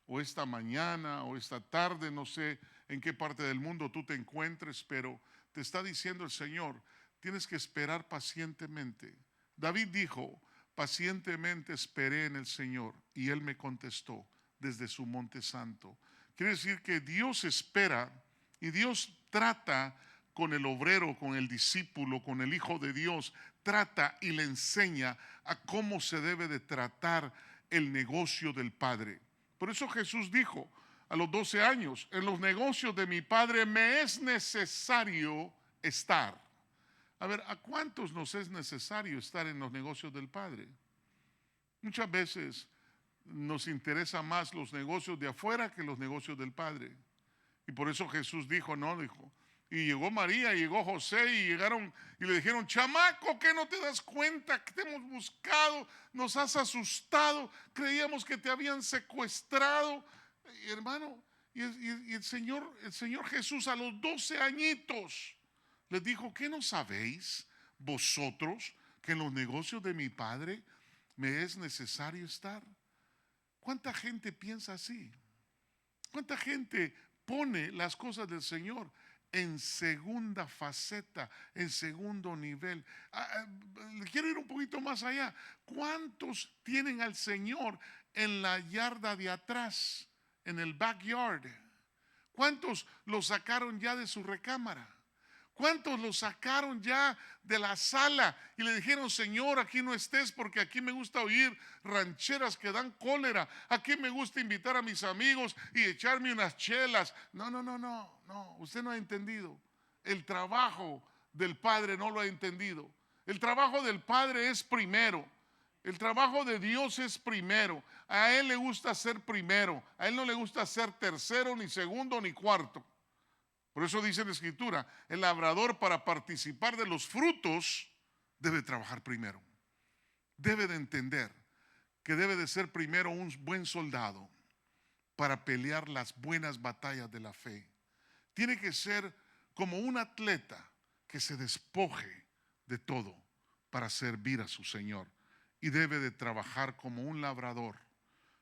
o esta mañana o esta tarde, no sé en qué parte del mundo tú te encuentres, pero te está diciendo el Señor, tienes que esperar pacientemente. David dijo, pacientemente esperé en el Señor y Él me contestó desde su monte santo. Quiere decir que Dios espera y Dios trata con el obrero, con el discípulo, con el Hijo de Dios, trata y le enseña a cómo se debe de tratar el negocio del Padre. Por eso Jesús dijo a los 12 años, en los negocios de mi Padre me es necesario estar. A ver, ¿a cuántos nos es necesario estar en los negocios del Padre? Muchas veces nos interesa más los negocios de afuera que los negocios del Padre. Y por eso Jesús dijo, y llegó María, y llegó José, y llegaron y le dijeron, chamaco, ¿qué no te das cuenta que te hemos buscado? Nos has asustado, creíamos que te habían secuestrado. Y, hermano, y el Señor Jesús a los 12 añitos les dijo, ¿qué no sabéis vosotros que en los negocios de mi Padre me es necesario estar? ¿Cuánta gente piensa así? ¿Cuánta gente pone las cosas del Señor en segunda faceta, en segundo nivel? Quiero ir un poquito más allá. ¿Cuántos tienen al Señor en la yarda de atrás, en el backyard? ¿Cuántos lo sacaron ya de su recámara? ¿Cuántos lo sacaron ya de la sala y le dijeron, Señor, aquí no estés porque aquí me gusta oír rancheras que dan cólera, aquí me gusta invitar a mis amigos y echarme unas chelas? No, usted no ha entendido. El trabajo del Padre no lo ha entendido. El trabajo del Padre es primero. El trabajo de Dios es primero. A Él le gusta ser primero. A Él no le gusta ser tercero, ni segundo, ni cuarto. Por eso dice la Escritura, el labrador para participar de los frutos debe trabajar primero. Debe de entender que debe de ser primero un buen soldado para pelear las buenas batallas de la fe. Tiene que ser como un atleta que se despoje de todo para servir a su Señor. Y debe de trabajar como un labrador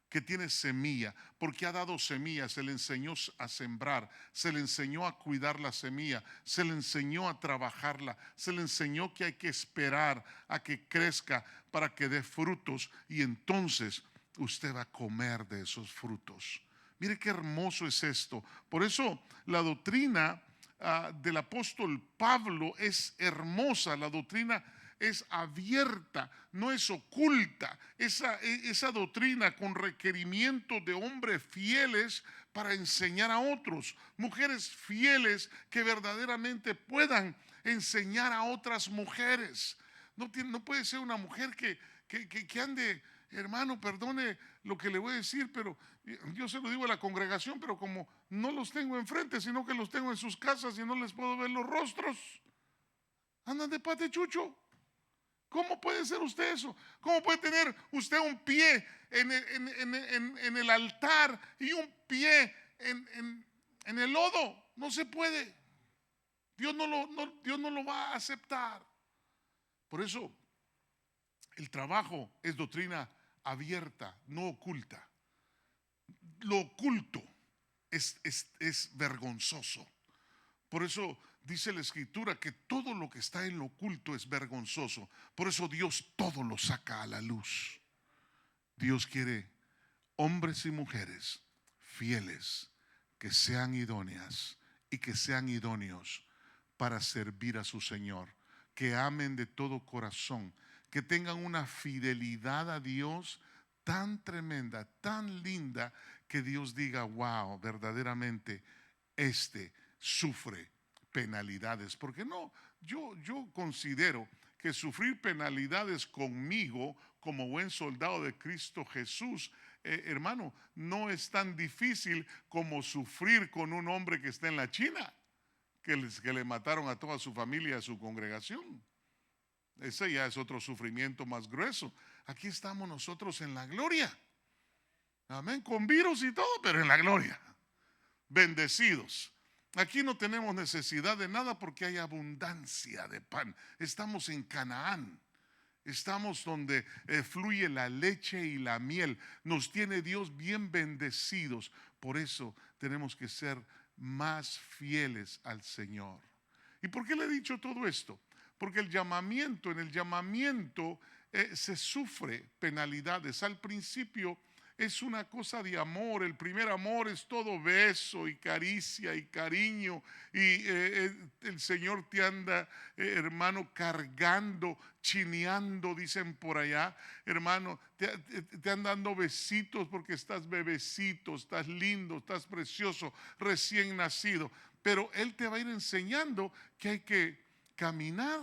que tiene semilla, porque ha dado semilla, se le enseñó a sembrar, se le enseñó a cuidar la semilla, se le enseñó a trabajarla, se le enseñó que hay que esperar a que crezca para que dé frutos y entonces usted va a comer de esos frutos. Mire qué hermoso es esto. Por eso la doctrina del apóstol Pablo es hermosa, la doctrina es abierta, no es oculta. Esa doctrina con requerimientos de hombres fieles para enseñar a otros, mujeres fieles que verdaderamente puedan enseñar a otras mujeres. No puede ser una mujer que ande, hermano, perdone lo que le voy a decir, pero yo se lo digo a la congregación, pero como no los tengo enfrente, sino que los tengo en sus casas y no les puedo ver los rostros, andan de patechucho. ¿Cómo puede ser usted eso? ¿Cómo puede tener usted un pie en el altar y un pie en el lodo? No se puede. Dios no lo va a aceptar. Por eso el trabajo es doctrina abierta, no oculta. Lo oculto es vergonzoso. Por eso dice la escritura que todo lo que está en lo oculto es vergonzoso. Por eso Dios todo lo saca a la luz. Dios quiere hombres y mujeres fieles, que sean idóneas y que sean idóneos para servir a su Señor, que amen de todo corazón, que tengan una fidelidad a Dios tan tremenda, tan linda, que Dios diga, wow, verdaderamente sufre penalidades. Porque no, yo considero que sufrir penalidades conmigo como buen soldado de Cristo Jesús, hermano, no es tan difícil como sufrir con un hombre que está en la China, que le mataron a toda su familia, a su congregación. Ese ya es otro sufrimiento más grueso. Aquí estamos nosotros en la gloria. Amén, con virus y todo, pero en la gloria. Bendecidos. Aquí no tenemos necesidad de nada porque hay abundancia de pan. Estamos en Canaán. Estamos donde fluye la leche y la miel. Nos tiene Dios bien bendecidos. Por eso tenemos que ser más fieles al Señor. ¿Y por qué le he dicho todo esto? Porque en el llamamiento se sufre penalidades. Al principio es una cosa de amor. El primer amor es todo beso y caricia y cariño. Y el Señor te anda, hermano, cargando, chineando, dicen por allá. Hermano, te anda dando besitos porque estás bebecito, estás lindo, estás precioso, recién nacido. Pero Él te va a ir enseñando que hay que caminar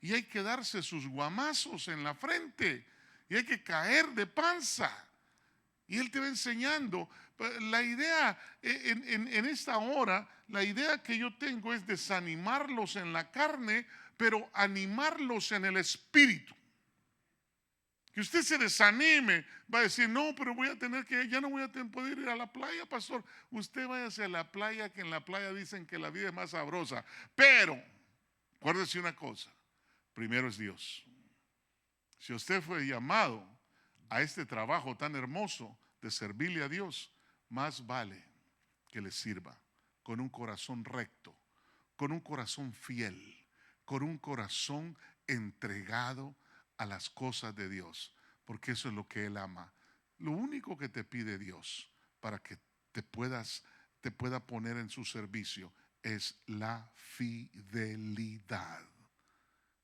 y hay que darse sus guamazos en la frente y hay que caer de panza. Y Él te va enseñando. La idea en esta hora, la idea que yo tengo es desanimarlos en la carne, pero animarlos en el espíritu. Que usted se desanime, va a decir, no, pero ya no voy a poder ir a la playa, pastor. Usted váyase a la playa, que en la playa dicen que la vida es más sabrosa. Pero, acuérdese una cosa, primero es Dios. Si usted fue llamado a este trabajo tan hermoso de servirle a Dios, más vale que le sirva con un corazón recto, con un corazón fiel, con un corazón entregado a las cosas de Dios, porque eso es lo que Él ama. Lo único que te pide Dios para que te pueda poner en su servicio es la fidelidad.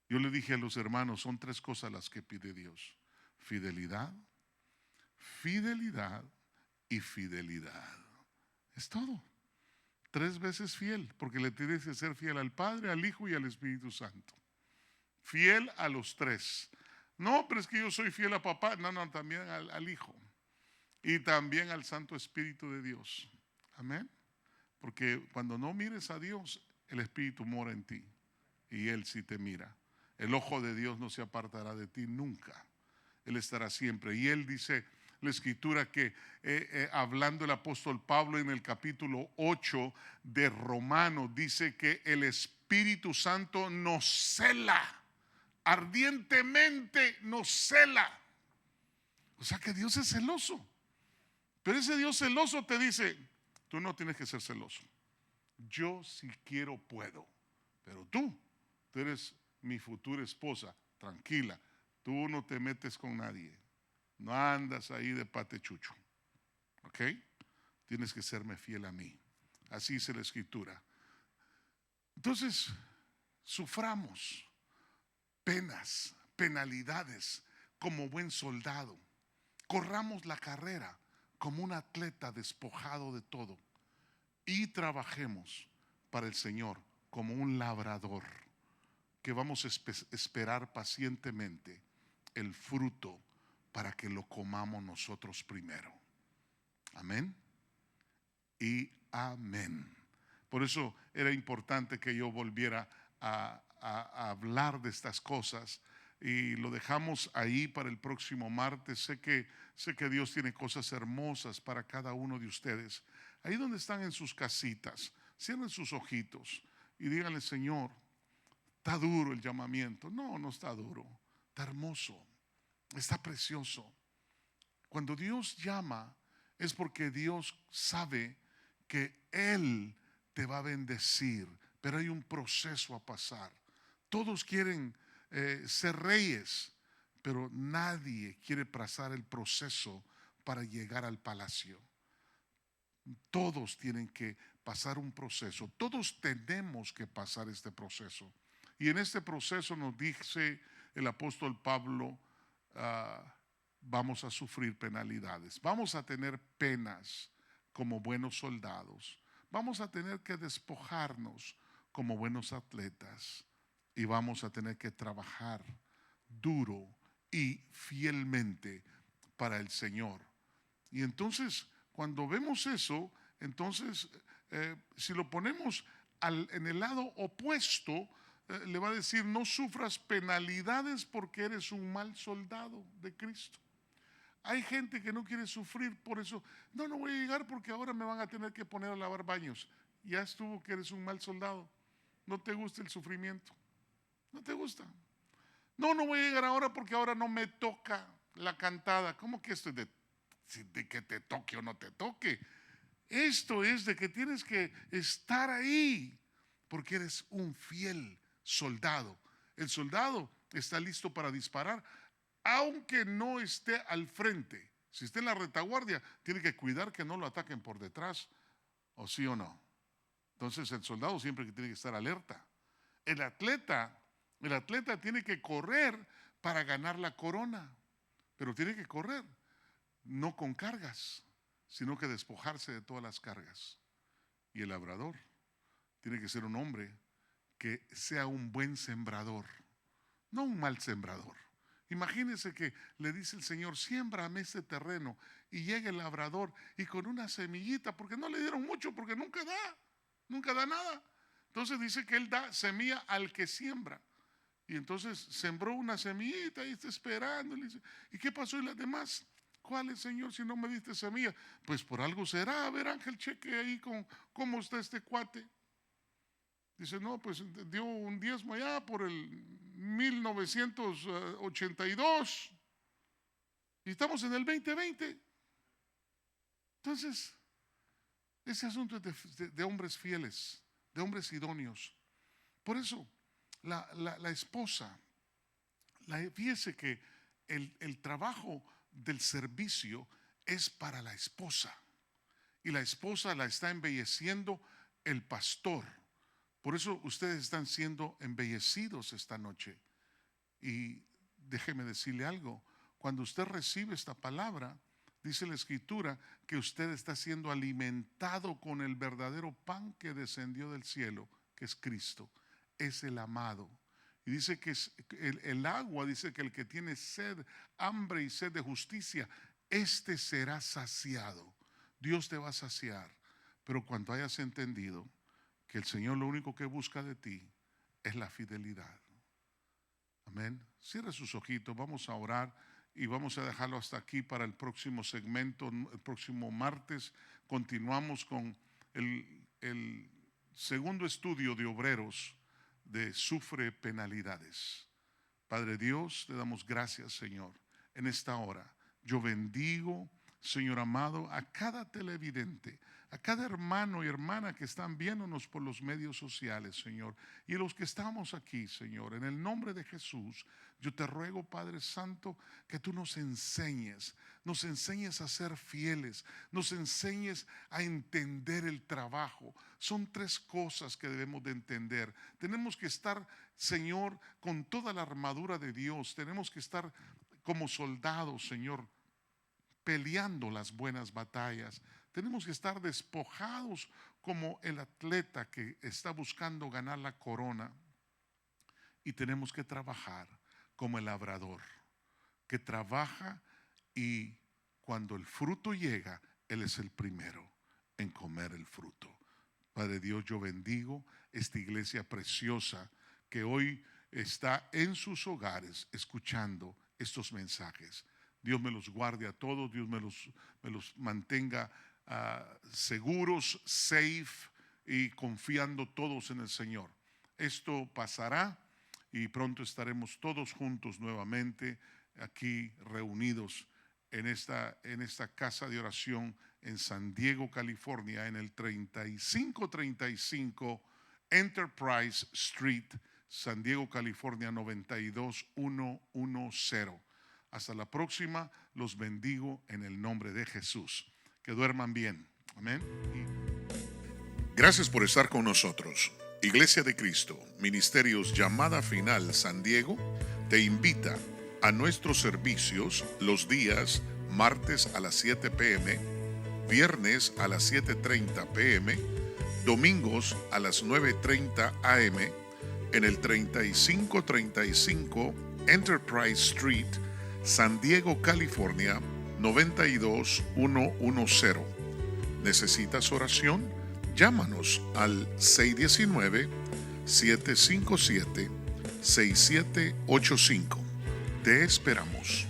Yo le dije a los hermanos, son 3 cosas las que pide Dios: fidelidad, fidelidad y fidelidad. Es todo. 3 veces fiel, porque le tienes que ser fiel al Padre, al Hijo y al Espíritu Santo. Fiel a los 3. No, pero es que yo soy fiel a papá. No, también al Hijo. Y también al Santo Espíritu de Dios. Amén. Porque cuando no mires a Dios, el Espíritu mora en ti. Y Él sí te mira. El ojo de Dios no se apartará de ti nunca. Él estará siempre. Y Él dice, la escritura que hablando el apóstol Pablo en el capítulo 8 de Romanos, dice que el Espíritu Santo nos cela. Ardientemente nos cela. O sea que Dios es celoso. Pero ese Dios celoso te dice, tú no tienes que ser celoso. Yo si quiero puedo. Pero tú eres mi futura esposa. Tranquila, tú no te metes con nadie. No andas ahí de patechucho. ¿Ok? tienes que serme fiel a mí. Así dice la Escritura. Entonces, suframos penas, penalidades como buen soldado. Corramos la carrera como un atleta despojado de todo y trabajemos para el Señor como un labrador que vamos a esperar pacientemente el fruto para que lo comamos nosotros primero. Amén y amén. Por eso era importante que yo volviera a hablar de estas cosas, y lo dejamos ahí para el próximo martes. Sé que Dios tiene cosas hermosas para cada uno de ustedes. Ahí donde están en sus casitas, cierren sus ojitos y díganle: Señor, está duro el llamamiento. No, no está duro, está hermoso, está precioso. Cuando Dios llama es porque Dios sabe que Él te va a bendecir, pero hay un proceso a pasar. Todos quieren ser reyes, pero nadie quiere pasar el proceso para llegar al palacio. Todos tienen que pasar un proceso. Todos tenemos que pasar este proceso. Y en este proceso nos dice el apóstol Pablo, vamos a sufrir penalidades, vamos a tener penas como buenos soldados, vamos a tener que despojarnos como buenos atletas, y vamos a tener que trabajar duro y fielmente para el Señor. Y entonces, cuando vemos eso, entonces si lo ponemos en el lado opuesto, le va a decir: no sufras penalidades porque eres un mal soldado de Cristo. Hay gente que no quiere sufrir, por eso: no voy a llegar porque ahora me van a tener que poner a lavar baños. Ya estuvo que eres un mal soldado. No te gusta el sufrimiento, no te gusta. No voy a llegar ahora porque ahora no me toca la cantada. ¿Cómo que esto es de que te toque o no te toque? Esto es de que tienes que estar ahí porque eres un fiel soldado. El soldado está listo para disparar, aunque no esté al frente. Si está en la retaguardia, tiene que cuidar que no lo ataquen por detrás, o sí o no. Entonces el soldado siempre tiene que estar alerta. El atleta tiene que correr para ganar la corona, pero tiene que correr no con cargas, sino que despojarse de todas las cargas. Y el labrador tiene que ser un hombre que sea un buen sembrador, no un mal sembrador. Imagínense que le dice el Señor: siémbrame este terreno, y llega el labrador y con una semillita, porque no le dieron mucho, porque nunca da nada. Entonces dice que Él da semilla al que siembra. Y entonces sembró una semillita y está esperando. Y dice: ¿y qué pasó? ¿Y las demás? ¿Cuáles, Señor, si no me diste semilla? Pues por algo será. A ver, Ángel, cheque ahí con cómo está este cuate. Dice: no, pues dio un diezmo allá por el 1982 y estamos en el 2020. Entonces, ese asunto es de hombres fieles, de hombres idóneos. Por eso la esposa, fíjese que el trabajo del servicio es para la esposa, y la esposa la está embelleciendo el pastor. Por eso ustedes están siendo embellecidos esta noche. Y déjeme decirle algo: cuando usted recibe esta palabra, dice la Escritura que usted está siendo alimentado con el verdadero pan que descendió del cielo, que es Cristo, es el amado. Y dice que el agua, dice que el que tiene sed, hambre y sed de justicia, este será saciado. Dios te va a saciar, pero cuando hayas entendido que el Señor lo único que busca de ti es la fidelidad. Amén. Cierre sus ojitos, vamos a orar y vamos a dejarlo hasta aquí para el próximo segmento. El próximo martes continuamos con el segundo estudio de Obreros de Sufre Penalidades. Padre Dios, te damos gracias, Señor, en esta hora. Yo bendigo, Señor amado, a cada televidente, a cada hermano y hermana que están viéndonos por los medios sociales, Señor, y los que estamos aquí, Señor. En el nombre de Jesús, yo te ruego, Padre Santo, que tú nos enseñes a ser fieles, nos enseñes a entender el trabajo. Son tres cosas que debemos de entender. Tenemos que estar, Señor, con toda la armadura de Dios. Tenemos que estar como soldados, Señor, peleando las buenas batallas. Tenemos que estar despojados como el atleta que está buscando ganar la corona. Y tenemos que trabajar como el labrador, que trabaja, y cuando el fruto llega, Él es el primero en comer el fruto. Padre Dios, yo bendigo esta iglesia preciosa que hoy está en sus hogares escuchando estos mensajes. Dios me los guarde a todos, Dios me los mantenga seguros, safe, y confiando todos en el Señor. Esto pasará y pronto estaremos todos juntos nuevamente aquí reunidos en esta casa de oración en San Diego, California, en el 3535 Enterprise Street, San Diego, California 92110. Hasta la próxima, los bendigo en el nombre de Jesús. Que duerman bien. Amén. Gracias por estar con nosotros. Iglesia de Cristo, Ministerios Llamada Final San Diego, te invita a nuestros servicios los días martes a las 7 p.m., viernes a las 7:30 p.m., domingos a las 9:30 a.m., en el 3535 Enterprise Street, San Diego, California 92110. ¿Necesitas oración? Llámanos al 619-757-6785. Te esperamos.